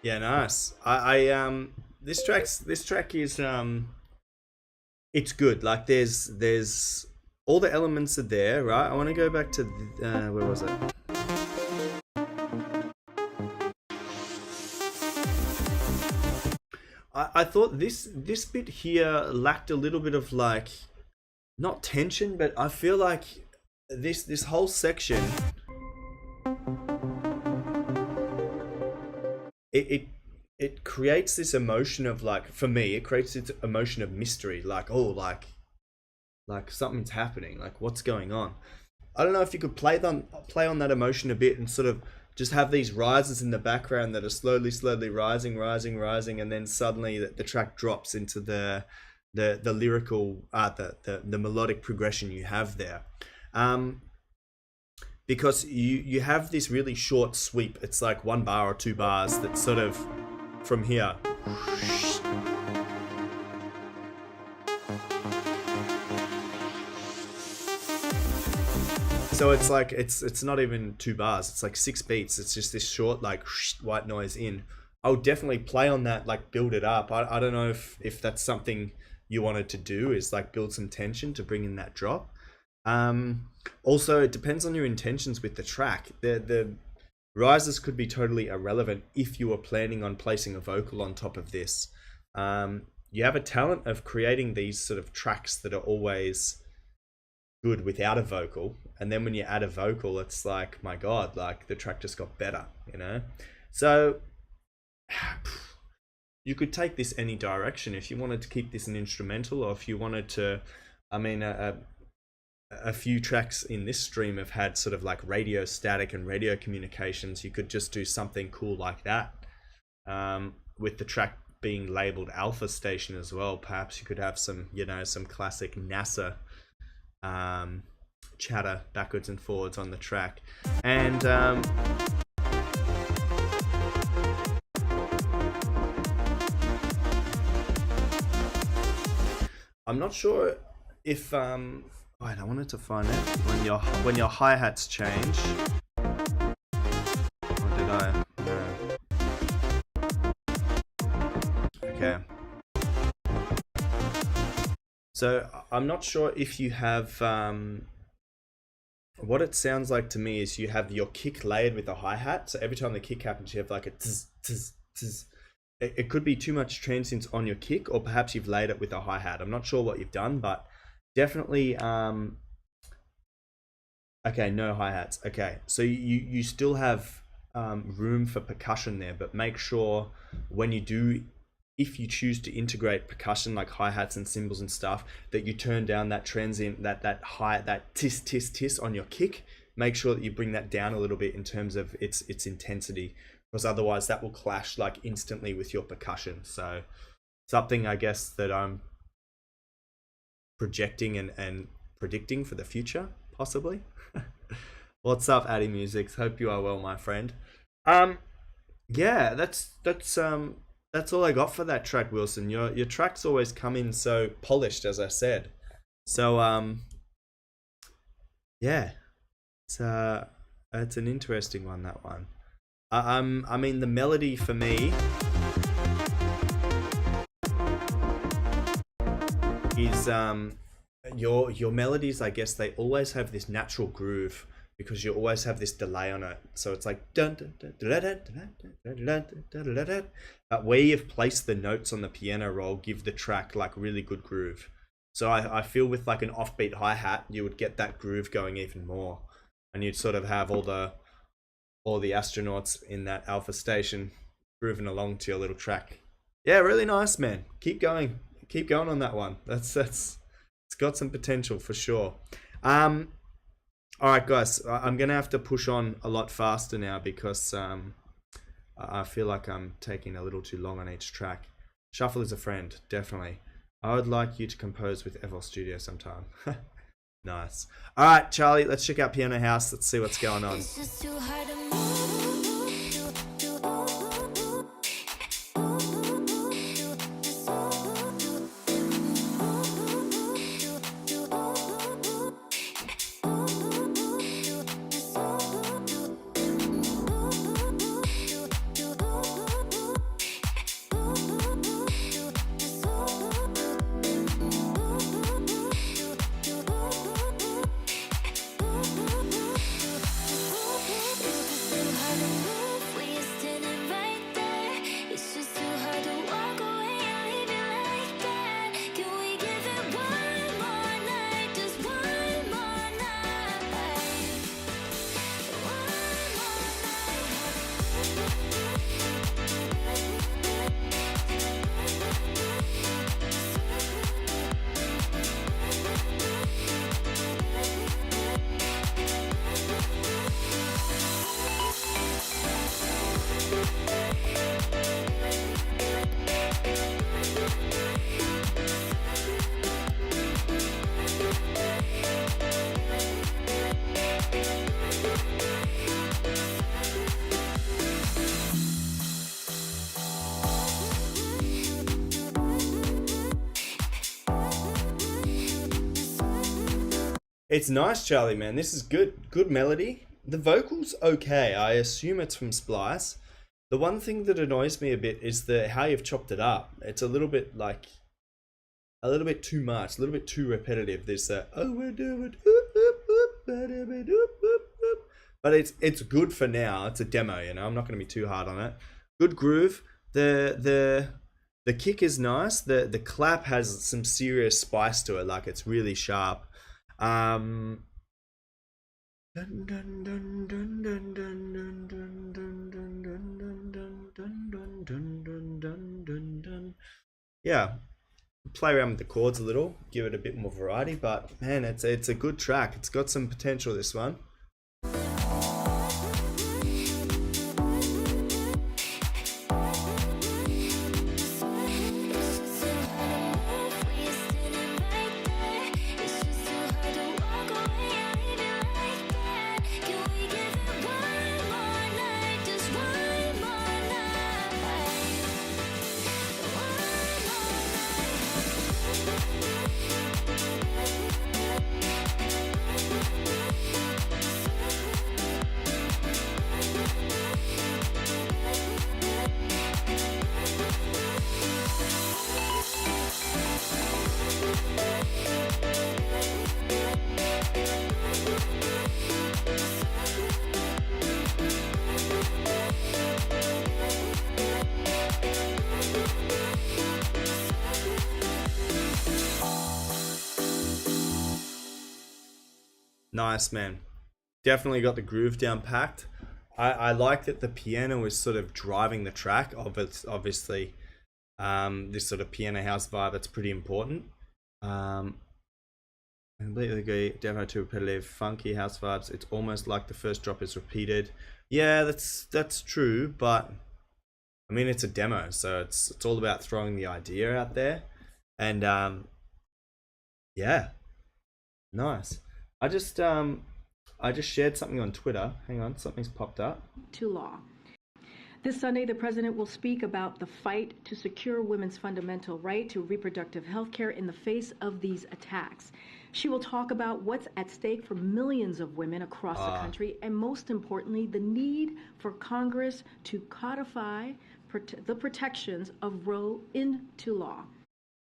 Yeah, nice. This track is it's good. Like there's all the elements are there, right? I want to go back to where was it? I thought this bit here lacked a little bit of like, not tension, but I feel like this whole section it creates this emotion of like, for me, it creates this emotion of mystery, like, oh, like something's happening, like what's going on. I don't know if you could play on that emotion a bit and sort of just have these rises in the background that are slowly rising, and then suddenly the track drops into the lyrical the melodic progression you have there. Because you have this really short sweep. It's like 1 bar or 2 bars that sort of from here. So it's like it's not even 2 bars. It's like 6 beats. It's just this short like white noise in. I would definitely play on that, like build it up. I don't know if that's something you wanted to do, is like build some tension to bring in that drop. Also, it depends on your intentions with the track. The rises could be totally irrelevant if you were planning on placing a vocal on top of this. You have a talent of creating these sort of tracks that are always good without a vocal, and then when you add a vocal, it's like, my god, like the track just got better, you know? So you could take this any direction. If you wanted to keep this an instrumental, or if you wanted to, I mean, a few tracks in this stream have had sort of like radio static and radio communications. You could just do something cool like that. With the track being labeled Alpha Station as well, perhaps you could have some, you know, some classic NASA chatter backwards and forwards on the track. And I'm not sure if wait, I wanted to find out when your hi-hats change. Or did I? No. Okay. So I'm not sure if you have what it sounds like to me is you have your kick layered with a hi-hat. So every time the kick happens, you have like a tz, tz, tz. It could be too much transients on your kick, or perhaps you've laid it with a hi-hat. I'm not sure what you've done, but definitely okay, no hi-hats. Okay, so you still have room for percussion there, but make sure when you do, if you choose to integrate percussion like hi-hats and cymbals and stuff, that you turn down that transient, that high, that tis tis tis on your kick. Make sure that you bring that down a little bit in terms of its intensity, because otherwise that will clash like instantly with your percussion. So something, I guess, that I'm projecting and predicting for the future, possibly. What's up, Addy Musics? Hope you are well, my friend. Yeah, that's all I got for that track, Wilson. Your tracks always come in so polished, as I said. So yeah, it's an interesting one, that one. I mean, the melody for me is your melodies, I guess, they always have this natural groove because you always have this delay on it. So it's like dun, dun, dun, dun, dun, dun, dun, dun, dun, dun. Where you've placed the notes on the piano roll give the track like really good groove. So I feel with like an offbeat hi-hat, you would get that groove going even more, and you'd sort of have all the astronauts in that Alpha Station grooving along to your little track. Yeah, really nice, man. Keep going on that one. That's it's got some potential for sure. All right, guys, I'm gonna have to push on a lot faster now because I feel like I'm taking a little too long on each track. Shuffle is a friend, definitely. I would like you to compose with FL Studio sometime. Nice. All right, Charlie, let's check out Piano House. Let's see what's going on. It's just too hard to move. It's nice, Charlie, man. This is good. Good melody. The vocals, okay. I assume it's from Splice. The one thing that annoys me a bit is how you've chopped it up. It's a little bit like, a little bit too much, a little bit too repetitive. There's that, oh, we're doing, but it's good for now. It's a demo, you know. I'm not going to be too hard on it. Good groove. The kick is nice. The clap has some serious spice to it. Like, it's really sharp. Yeah, play around with the chords a little, give it a bit more variety, but man, it's a good track. It's got some potential, this one. Nice, man. Definitely got the groove down packed. I like that the piano is sort of driving the track. Obviously, this sort of piano house vibe, that's pretty important. Completely agree. Demo too repetitive, funky house vibes. It's almost like the first drop is repeated. Yeah, that's true, but I mean, it's a demo, so it's all about throwing the idea out there. And yeah, nice. I just shared something on Twitter. Hang on, something's popped up. To law. This Sunday, the president will speak about the fight to secure women's fundamental right to reproductive health care in the face of these attacks. She will talk about what's at stake for millions of women across the country, and most importantly, the need for Congress to codify the protections of Roe into law.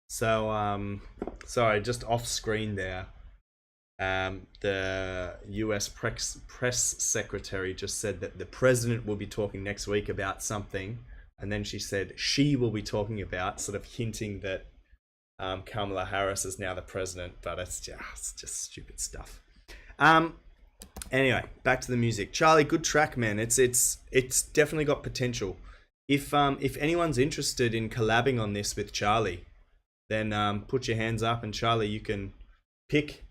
So, sorry, just off screen there. The US press secretary just said that the president will be talking next week about something, and then she said she will be talking about, sort of hinting that Kamala Harris is now the president, but it's just stupid stuff. Anyway, back to the music. Charlie, good track, man. It's definitely got potential. If anyone's interested in collabing on this with Charlie, then put your hands up, and Charlie, you can pick.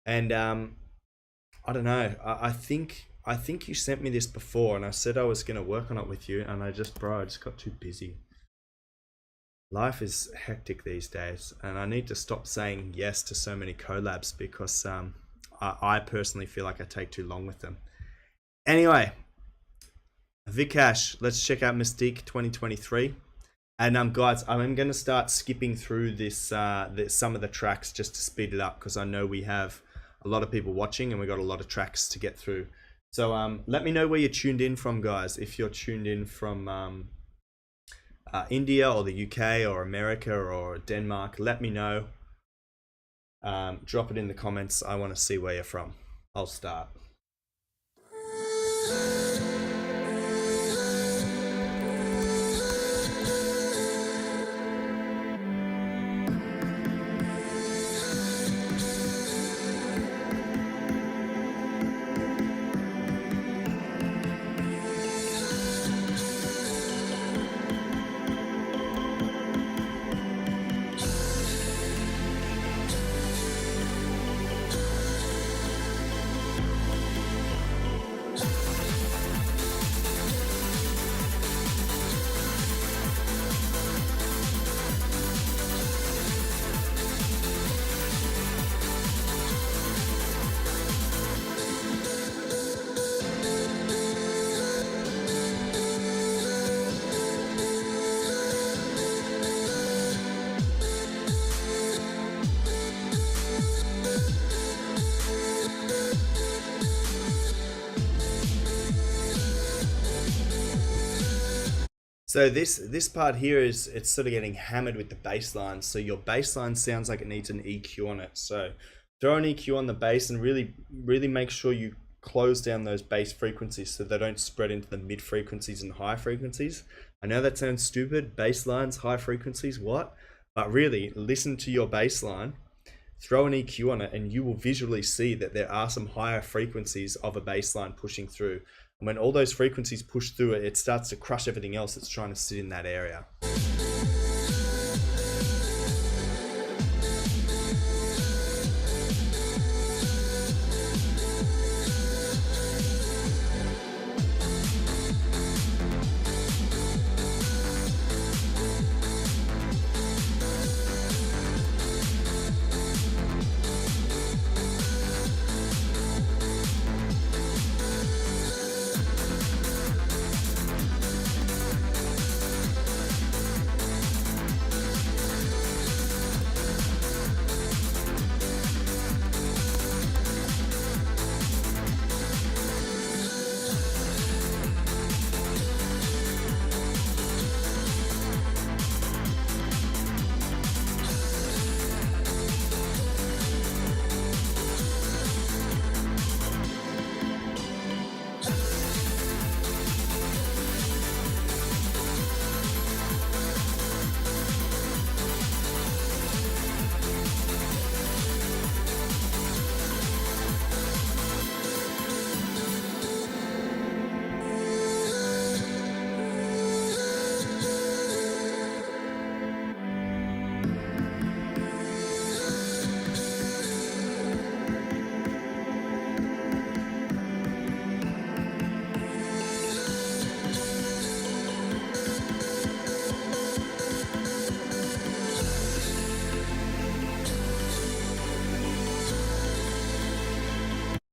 And I don't know. I think you sent me this before, and I said I was gonna work on it with you, and I just got too busy. Life is hectic these days, and I need to stop saying yes to so many collabs because I personally feel like I take too long with them. Anyway, Vikash, let's check out Mystique 2023. And guys, I'm going to start skipping through this some of the tracks just to speed it up, because I know we have a lot of people watching and we got a lot of tracks to get through. So let me know where you're tuned in from, guys. If you're tuned in from India or the UK or America or Denmark, let me know. Drop it in the comments. I want to see where you're from. I'll start. So this part here is, it's sort of getting hammered with the bass line. So your bass line sounds like it needs an EQ on it. So throw an EQ on the bass and really make sure you close down those bass frequencies so they don't spread into the mid frequencies and high frequencies. I know that sounds stupid, bass lines, high frequencies, what? But really listen to your bass line, throw an EQ on it, and you will visually see that there are some higher frequencies of a bass line pushing through. And when all those frequencies push through it, it starts to crush everything else that's trying to sit in that area.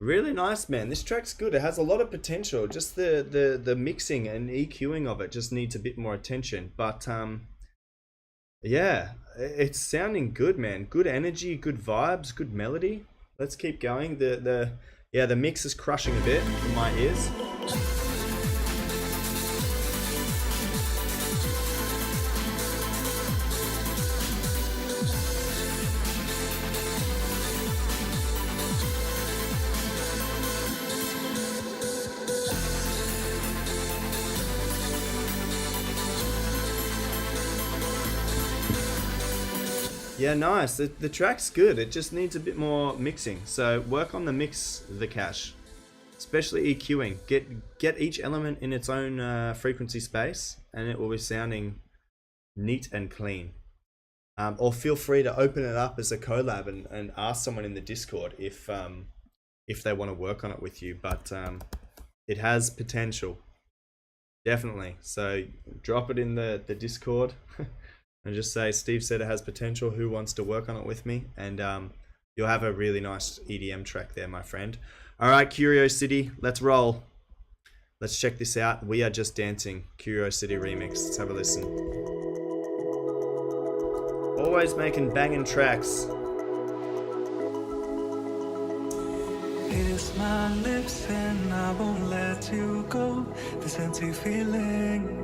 Really nice, man. This track's good. It has a lot of potential. Just the mixing and EQing of it just needs a bit more attention. But yeah, it's sounding good, man. Good energy, good vibes, good melody. Let's keep going. The mix is crushing a bit in my ears. Yeah, nice. The track's good. It just needs a bit more mixing. So work on the mix, Vikash. Especially EQing. Get each element in its own frequency space, and it will be sounding neat and clean. Or feel free to open it up as a collab and ask someone in the Discord if they want to work on it with you. But it has potential, definitely. So drop it in the Discord. And just say, Steve said it has potential, who wants to work on it with me? And you'll have a really nice EDM track there, my friend. All right, Curiosity, let's roll. Let's check this out. We Are Just Dancing, Curiosity remix. Let's have a listen. Always making banging tracks. Kiss my lips and I won't let you go. This empty feeling.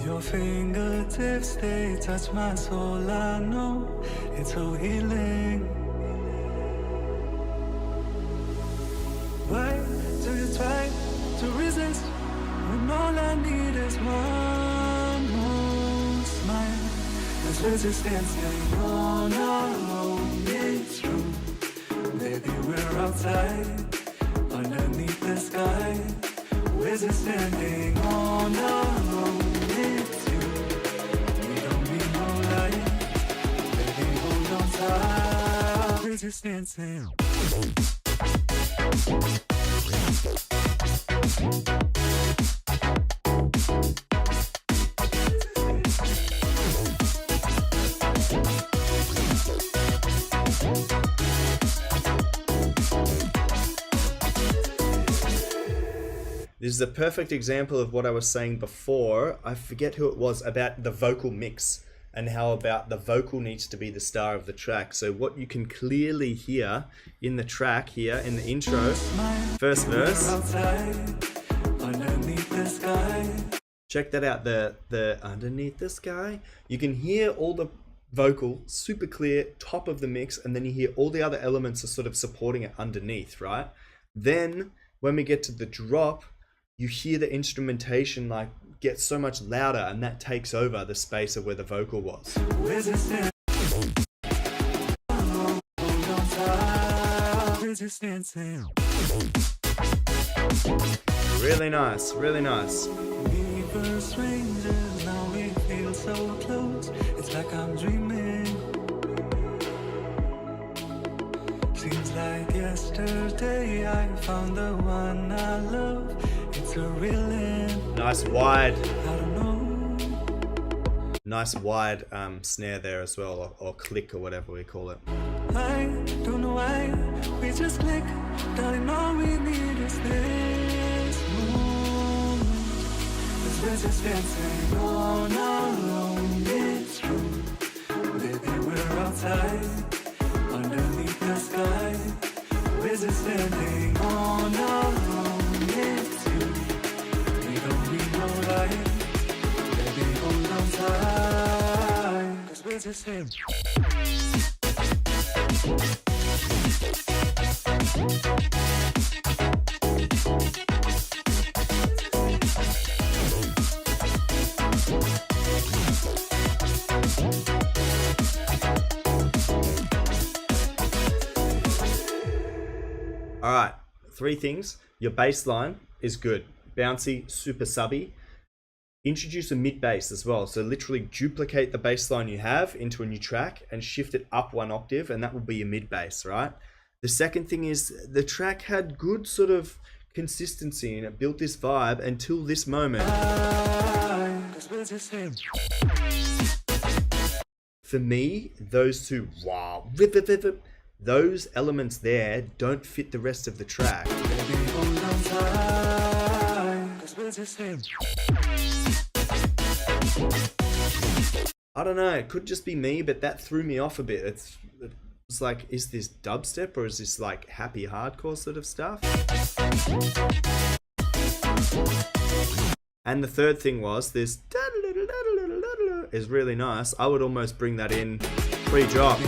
Your fingertips, they touch my soul, I know it's so healing. Why do you try to resist when all I need is one more smile? There's resistance going on alone, it's true. Maybe we're outside, underneath the sky. Resistance going on alone. Resistance now. This is a perfect example of what I was saying before. I forget who it was, about the vocal mix and how about the vocal needs to be the star of the track. So what you can clearly hear in the track here in the intro, first verse, underneath the sky. Check that out, the underneath the sky. You can hear all the vocal super clear, top of the mix, and then you hear all the other elements are sort of supporting it underneath, right? Then when we get to the drop, you hear the instrumentation like get so much louder, and that takes over the space of where the vocal was. Resistance. Really nice, really nice. We were strangers, now we feel so close. It's like I'm dreaming. Seems like yesterday I found the one I love. It's a real end. Nice wide, I don't know. nice wide snare there as well, or click or whatever we call it. I don't know why we just click. Darling, all we need is this moment. This resistance ain't on our own. It's true. Baby, we're outside, underneath the sky. Resistance ain't on our own. It's you. We don't need no light. Baby, hold on tight. 'Cause resistance. All right, three things. Your bass line is good, bouncy, super subby. Introduce a mid bass as well, so literally duplicate the bass line you have into a new track and shift it up one octave, and that will be your mid bass, right? The second thing is the track had good sort of consistency and it built this vibe until this moment. For me, those two, wow, those elements there don't fit the rest of the track. I don't know, it could just be me, but that threw me off a bit. It's like, is this dubstep or is this like happy hardcore sort of stuff? And the third thing was this is really nice. I would almost bring that in pre-drop.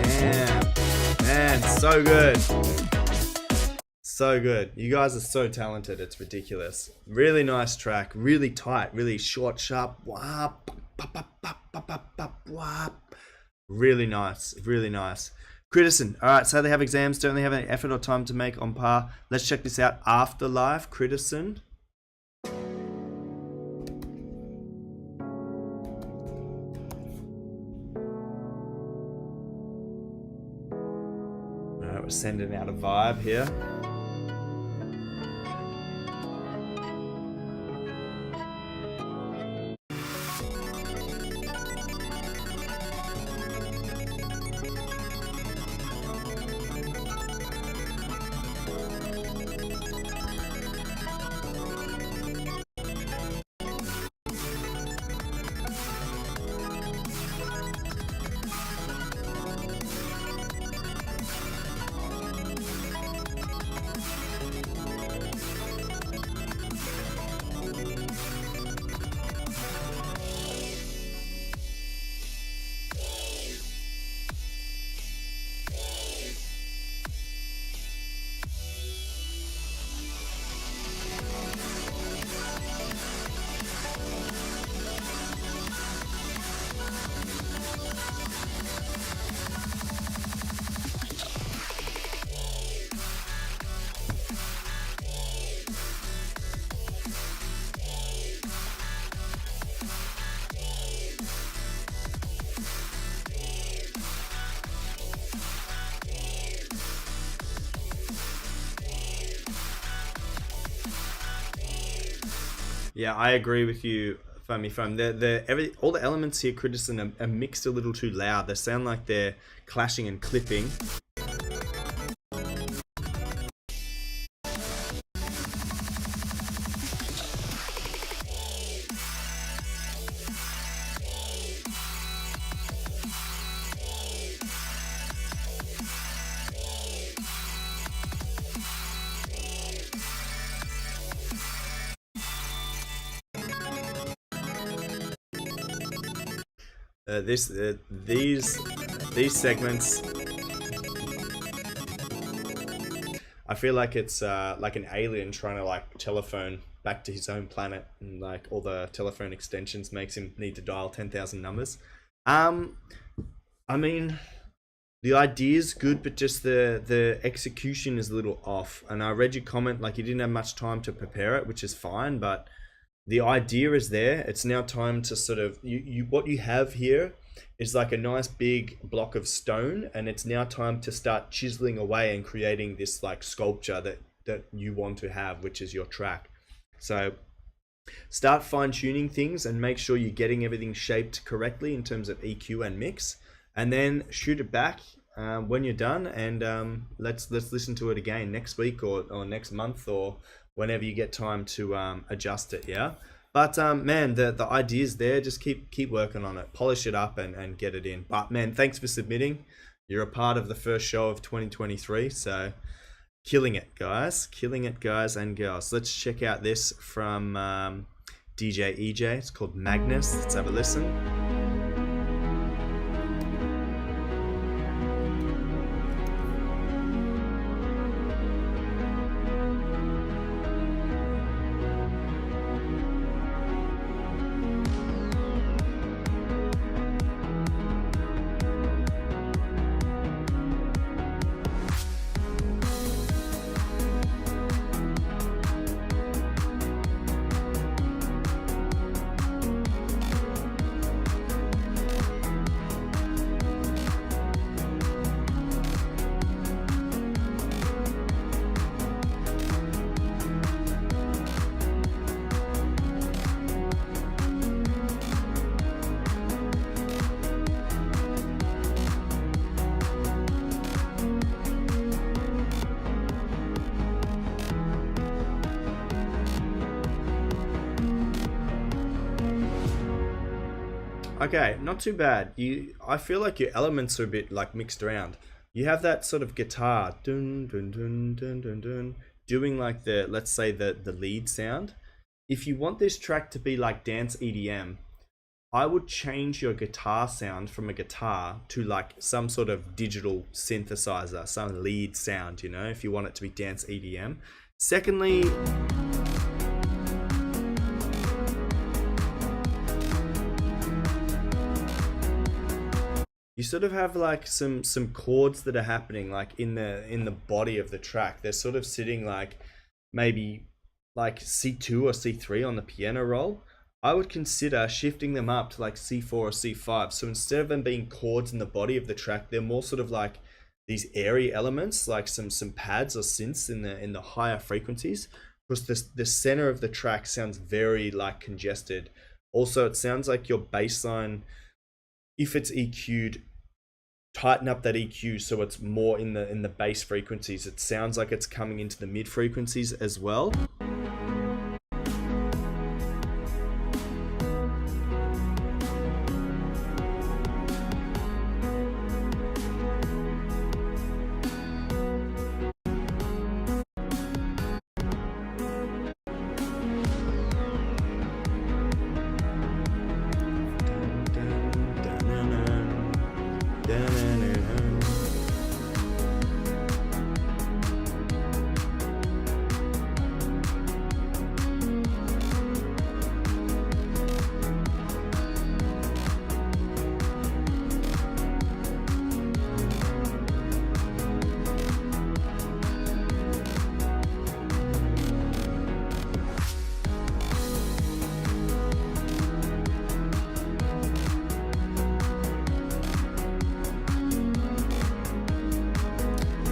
Damn, man, so good. So good. You guys are so talented. It's ridiculous. Really nice track. Really tight. Really short, sharp. Really nice. Really nice. Critison. All right. So they have exams. Don't they have any effort or time to make on par? Let's check this out. Afterlife. Critison. All right. We're sending out a vibe here. Yeah, I agree with you, Foamy Foam. All the elements here, Critison, are mixed a little too loud. They sound like they're clashing and clipping. These segments, I feel like it's like an alien trying to like telephone back to his own planet, and like all the telephone extensions makes him need to dial 10,000 numbers. I mean, the idea is good, but just the execution is a little off. And I read your comment, like you didn't have much time to prepare it, which is fine, but the idea is there. It's now time to sort of what you have here is like a nice big block of stone, and it's now time to start chiseling away and creating this like sculpture that you want to have, which is your track. So start fine-tuning things and make sure you're getting everything shaped correctly in terms of EQ and mix, and then shoot it back when you're done, and let's listen to it again next week or next month or whenever you get time to adjust it. Yeah, but man, the idea's there. Just keep working on it, polish it up, and get it in. But man, thanks for submitting. You're a part of the first show of 2023, so killing it guys and girls. Let's check out this from DJ EJ. It's called Magnus. Let's have a listen. Okay, not too bad. I feel like your elements are a bit like mixed around. You have that sort of guitar dun dun dun dun dun dun doing like the, let's say, the lead sound. If you want this track to be like dance EDM, I would change your guitar sound from a guitar to like some sort of digital synthesizer, some lead sound, you know, if you want it to be dance EDM. Secondly, you sort of have like some chords that are happening like in the body of the track. They're sort of sitting like maybe like C2 or C3 on the piano roll. I would consider shifting them up to like C4 or C5. So instead of them being chords in the body of the track, they're more sort of like these airy elements, like some pads or synths in the higher frequencies. Because the center of the track sounds very like congested. Also, it sounds like your bass line, if it's EQ'd, tighten up that EQ so it's more in the bass frequencies. It sounds like it's coming into the mid frequencies as well.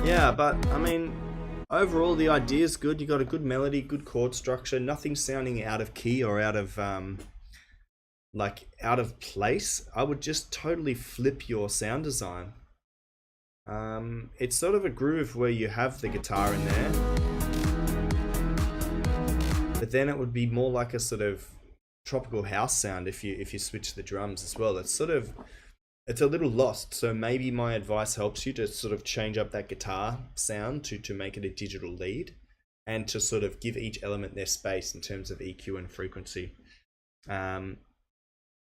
Yeah, but I mean, overall the idea is good. You got a good melody, good chord structure, nothing sounding out of key or out of like out of place. I would just totally flip your sound design. It's sort of a groove where you have the guitar in there, but then it would be more like a sort of tropical house sound if you switch the drums as well. It's a little lost, so maybe my advice helps you to sort of change up that guitar sound to make it a digital lead, and to sort of give each element their space in terms of EQ and frequency.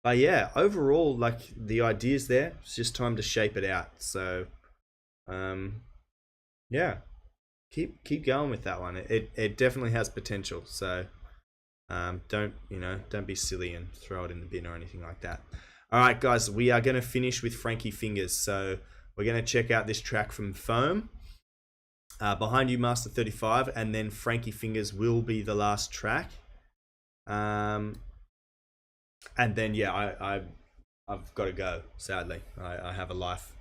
But yeah, overall, like the idea's there. It's just time to shape it out. So, yeah, keep going with that one. It definitely has potential. So, don't be silly and throw it in the bin or anything like that. All right, guys, we are going to finish with Frankie Fingers. So we're going to check out this track from Foam, Behind You Master 35, and then Frankie Fingers will be the last track. And then yeah, I've got to go. Sadly, I have a life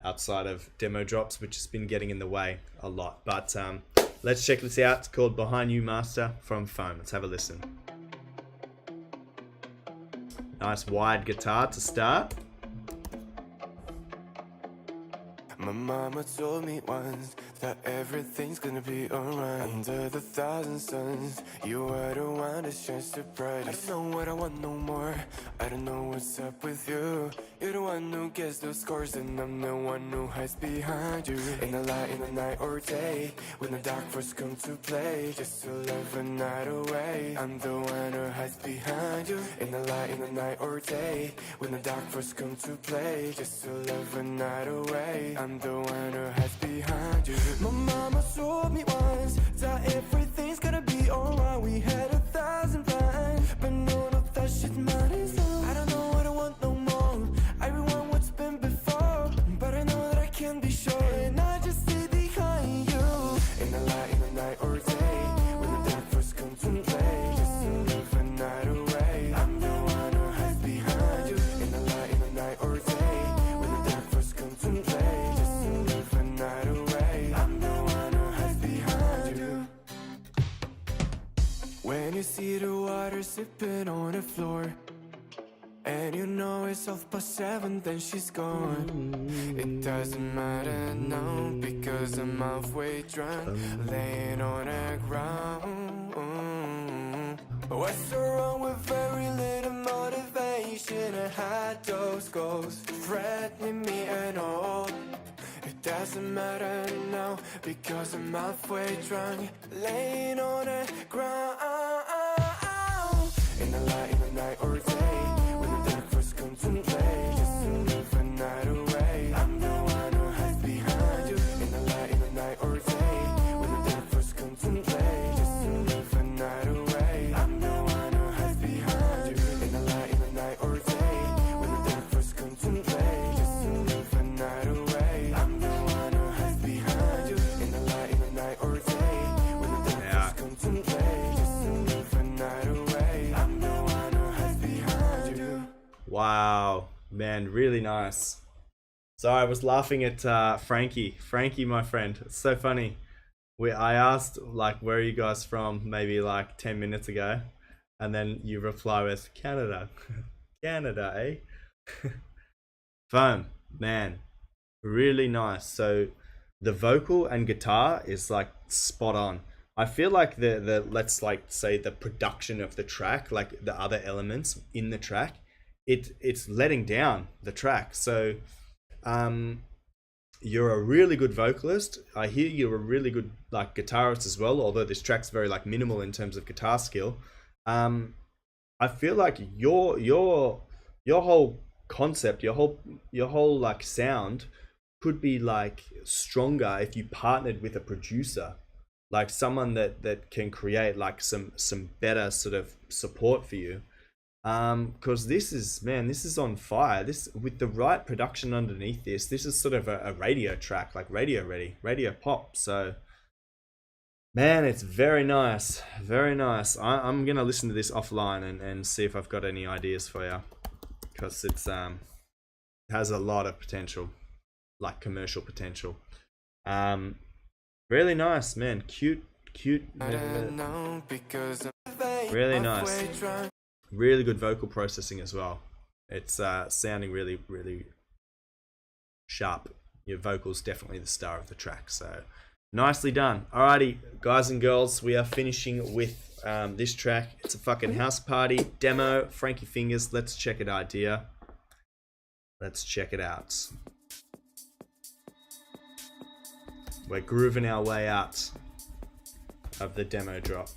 outside of demo drops, which has been getting in the way a lot. But let's check this out. It's called Behind You Master from Foam. Let's have a listen. Nice wide guitar to start. My mama told me once that everything's gonna be alright. Under the thousand suns, you are the one that shines the brightest. I don't know what I want no more. I don't know what's up with you. You're the one who gets those scores, and I'm the one who hides behind you. In the light, in the night or day, when the dark force come to play, just to love a night away. I'm the one who hides behind you. In the light, in the night or day, when the dark force come to play, just to love a night away. I'm the one who hides behind you. My mama told me once that everything's gonna be alright. We had 1,000 plans, but none of that shit matters now. I don't know what I want no more. I rewind what's been before, but I know that I can be sure, and I just stay behind you. In the light, in the night or day, when the dark first come to play, just to live a night away. I'm the one who hides behind you. In the light, in the night or day, when the dark first come to play, just to live a night away. I'm the one who hides behind you. When you see the water sipping on the floor, and you know it's 7:30, then she's gone. It doesn't matter now, because I'm halfway drunk, laying on the ground. What's so wrong with very little motivation? I had those goals threatening me and all. It doesn't matter now, because I'm halfway drunk, laying on the ground. In the light, in the night or day, when the dark first come to play, just to live a night away. I'm the one who hides behind you. In the light, in the night or day, when the dark first come to play, just to live a night away. I'm the one who hides behind you. In the light, in the night or day, when the dark first come to play, just to live a night away. I'm the one who hides behind you. In the light, in the night or day, when the dark first come to play, just to live a night away. I'm the one who hides behind you. Wow, man, really nice. Sorry, I was laughing at Frankie, my friend. It's so funny. I asked like, where are you guys from? Maybe like 10 minutes ago, and then you reply with Canada. Canada, eh? Foam, man, really nice. So the vocal and guitar is like spot on. I feel like the let's like say the production of the track, like the other elements in the track, it's letting down the track. So you're a really good vocalist. I hear you're a really good like guitarist as well, although this track's very like minimal in terms of guitar skill. I feel like your whole concept, your whole like sound could be like stronger if you partnered with a producer, like someone that can create like some better sort of support for you. Because this is on fire. This, with the right production underneath this is sort of a radio track, like radio ready, radio pop. So man, it's very nice, very nice. I'm gonna listen to this offline and see if I've got any ideas for you, because it's has a lot of potential, like commercial potential. Really nice, man. Cute. Really nice. Really good vocal processing as well. It's sounding really, really sharp. Your vocal's definitely the star of the track. So nicely done. Alrighty, guys and girls, we are finishing with this track. It's a fucking house party demo. Frankie Fingers. Let's check it out, dear. Let's check it out. We're grooving our way out of the demo drop.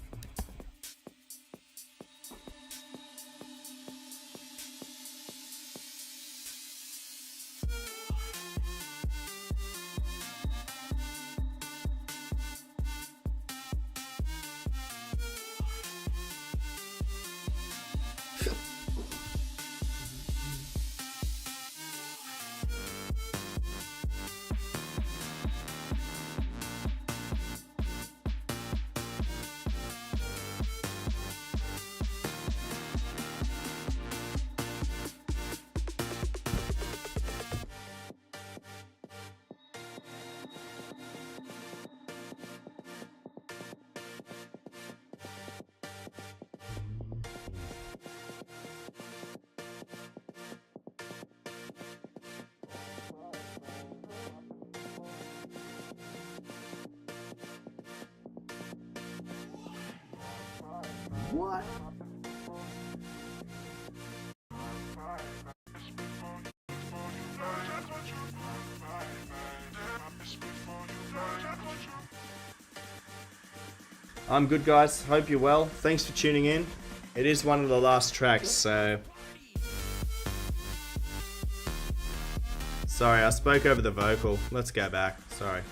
What? I'm good, guys. Hope you're well. Thanks for tuning in. It is one of the last tracks, so... Sorry, I spoke over the vocal. Let's go back. Sorry.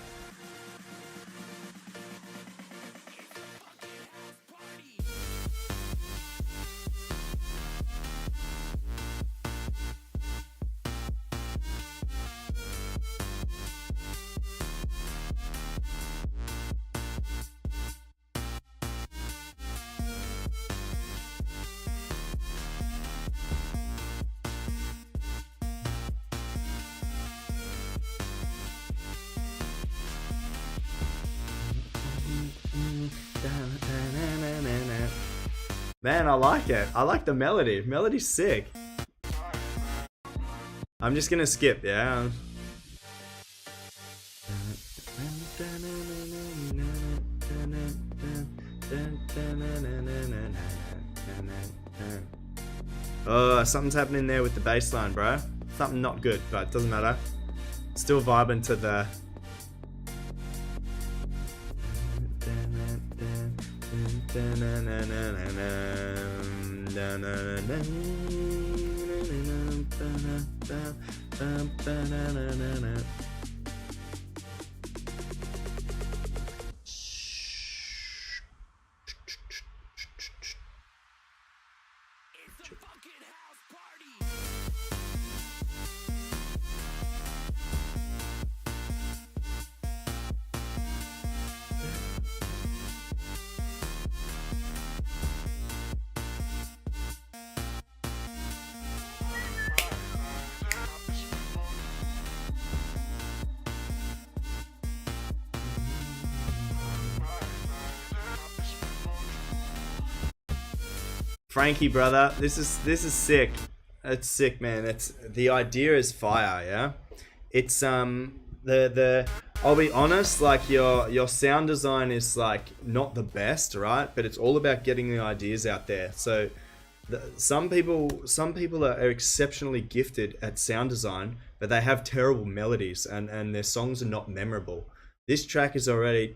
Man, I like it. I like the melody. Melody's sick. I'm just gonna skip, yeah. Oh, something's happening there with the bass line, bro. Something not good, but it doesn't matter. Still vibing to the... Frankie, brother, this is sick. It's sick, man. It's the idea is fire, yeah. It's the I'll be honest, like your sound design is like not the best, right? But it's all about getting the ideas out there. So some people are exceptionally gifted at sound design, but they have terrible melodies and their songs are not memorable. This track is already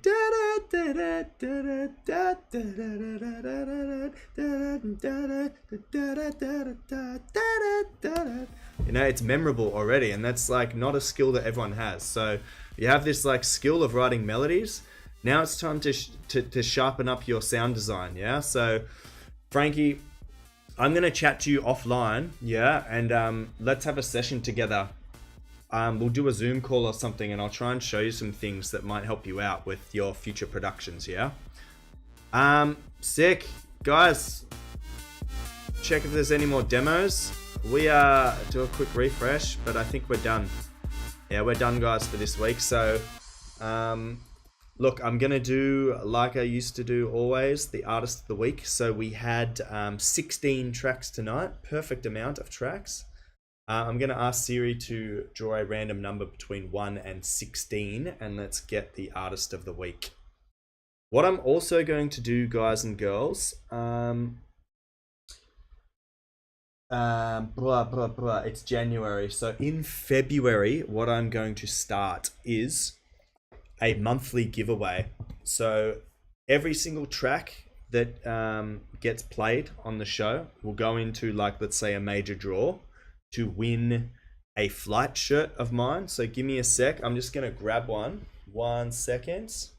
you know, it's memorable already, and that's like not a skill that everyone has. So you have this like skill of writing melodies. Now it's time to sharpen up your sound design, yeah? So Frankie, I'm gonna chat to you offline, yeah, and let's have a session together. We'll do a Zoom call or something, and I'll try and show you some things that might help you out with your future productions, yeah? Sick. Guys, check if there's any more demos. We do a quick refresh, but I think we're done. Yeah, we're done, guys, for this week. So, look, I'm going to do, like I used to do always, the Artist of the Week. So we had 16 tracks tonight. Perfect amount of tracks. I'm going to ask Siri to draw a random number between 1 and 16, and let's get the Artist of the Week. What I'm also going to do, guys and girls, it's January. So in February, what I'm going to start is a monthly giveaway. So every single track that gets played on the show will go into, like, let's say a major draw to win a flight shirt of mine. So give me a sec. I'm just going to grab one. 1 second.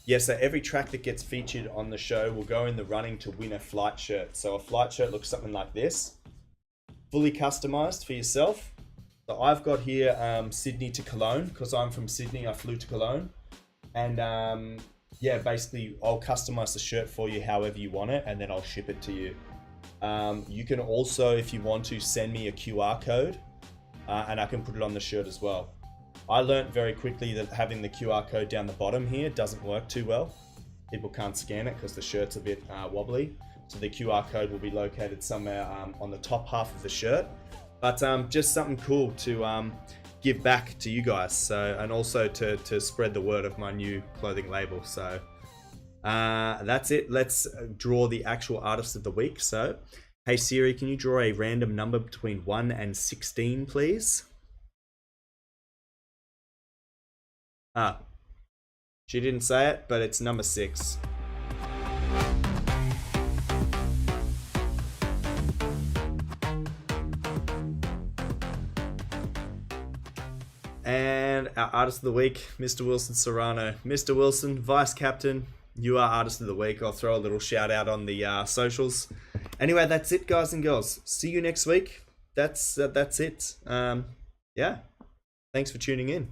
Yeah, so every track that gets featured on the show will go in the running to win a flight shirt. So a flight shirt looks something like this. Fully customized for yourself. So I've got here Sydney to Cologne, because I'm from Sydney. I flew to Cologne. And yeah, basically I'll customize the shirt for you however you want it, and then I'll ship it to you. You can also, if you want to, send me a QR code and I can put it on the shirt as well. I learned very quickly that having the QR code down the bottom here doesn't work too well. People can't scan it because the shirt's a bit wobbly. So the QR code will be located somewhere on the top half of the shirt. But just something cool to give back to you guys. So, and also to spread the word of my new clothing label. So that's it. Let's draw the actual artist of the week. So, hey Siri, can you draw a random number between 1 and 16, please? She didn't say it, but it's number 6. And our artist of the week, Mr. Wilson Serrano. Mr. Wilson, vice captain, you are artist of the week. I'll throw a little shout out on the socials. Anyway, that's it, guys and girls. See you next week. That's it. Yeah. Thanks for tuning in.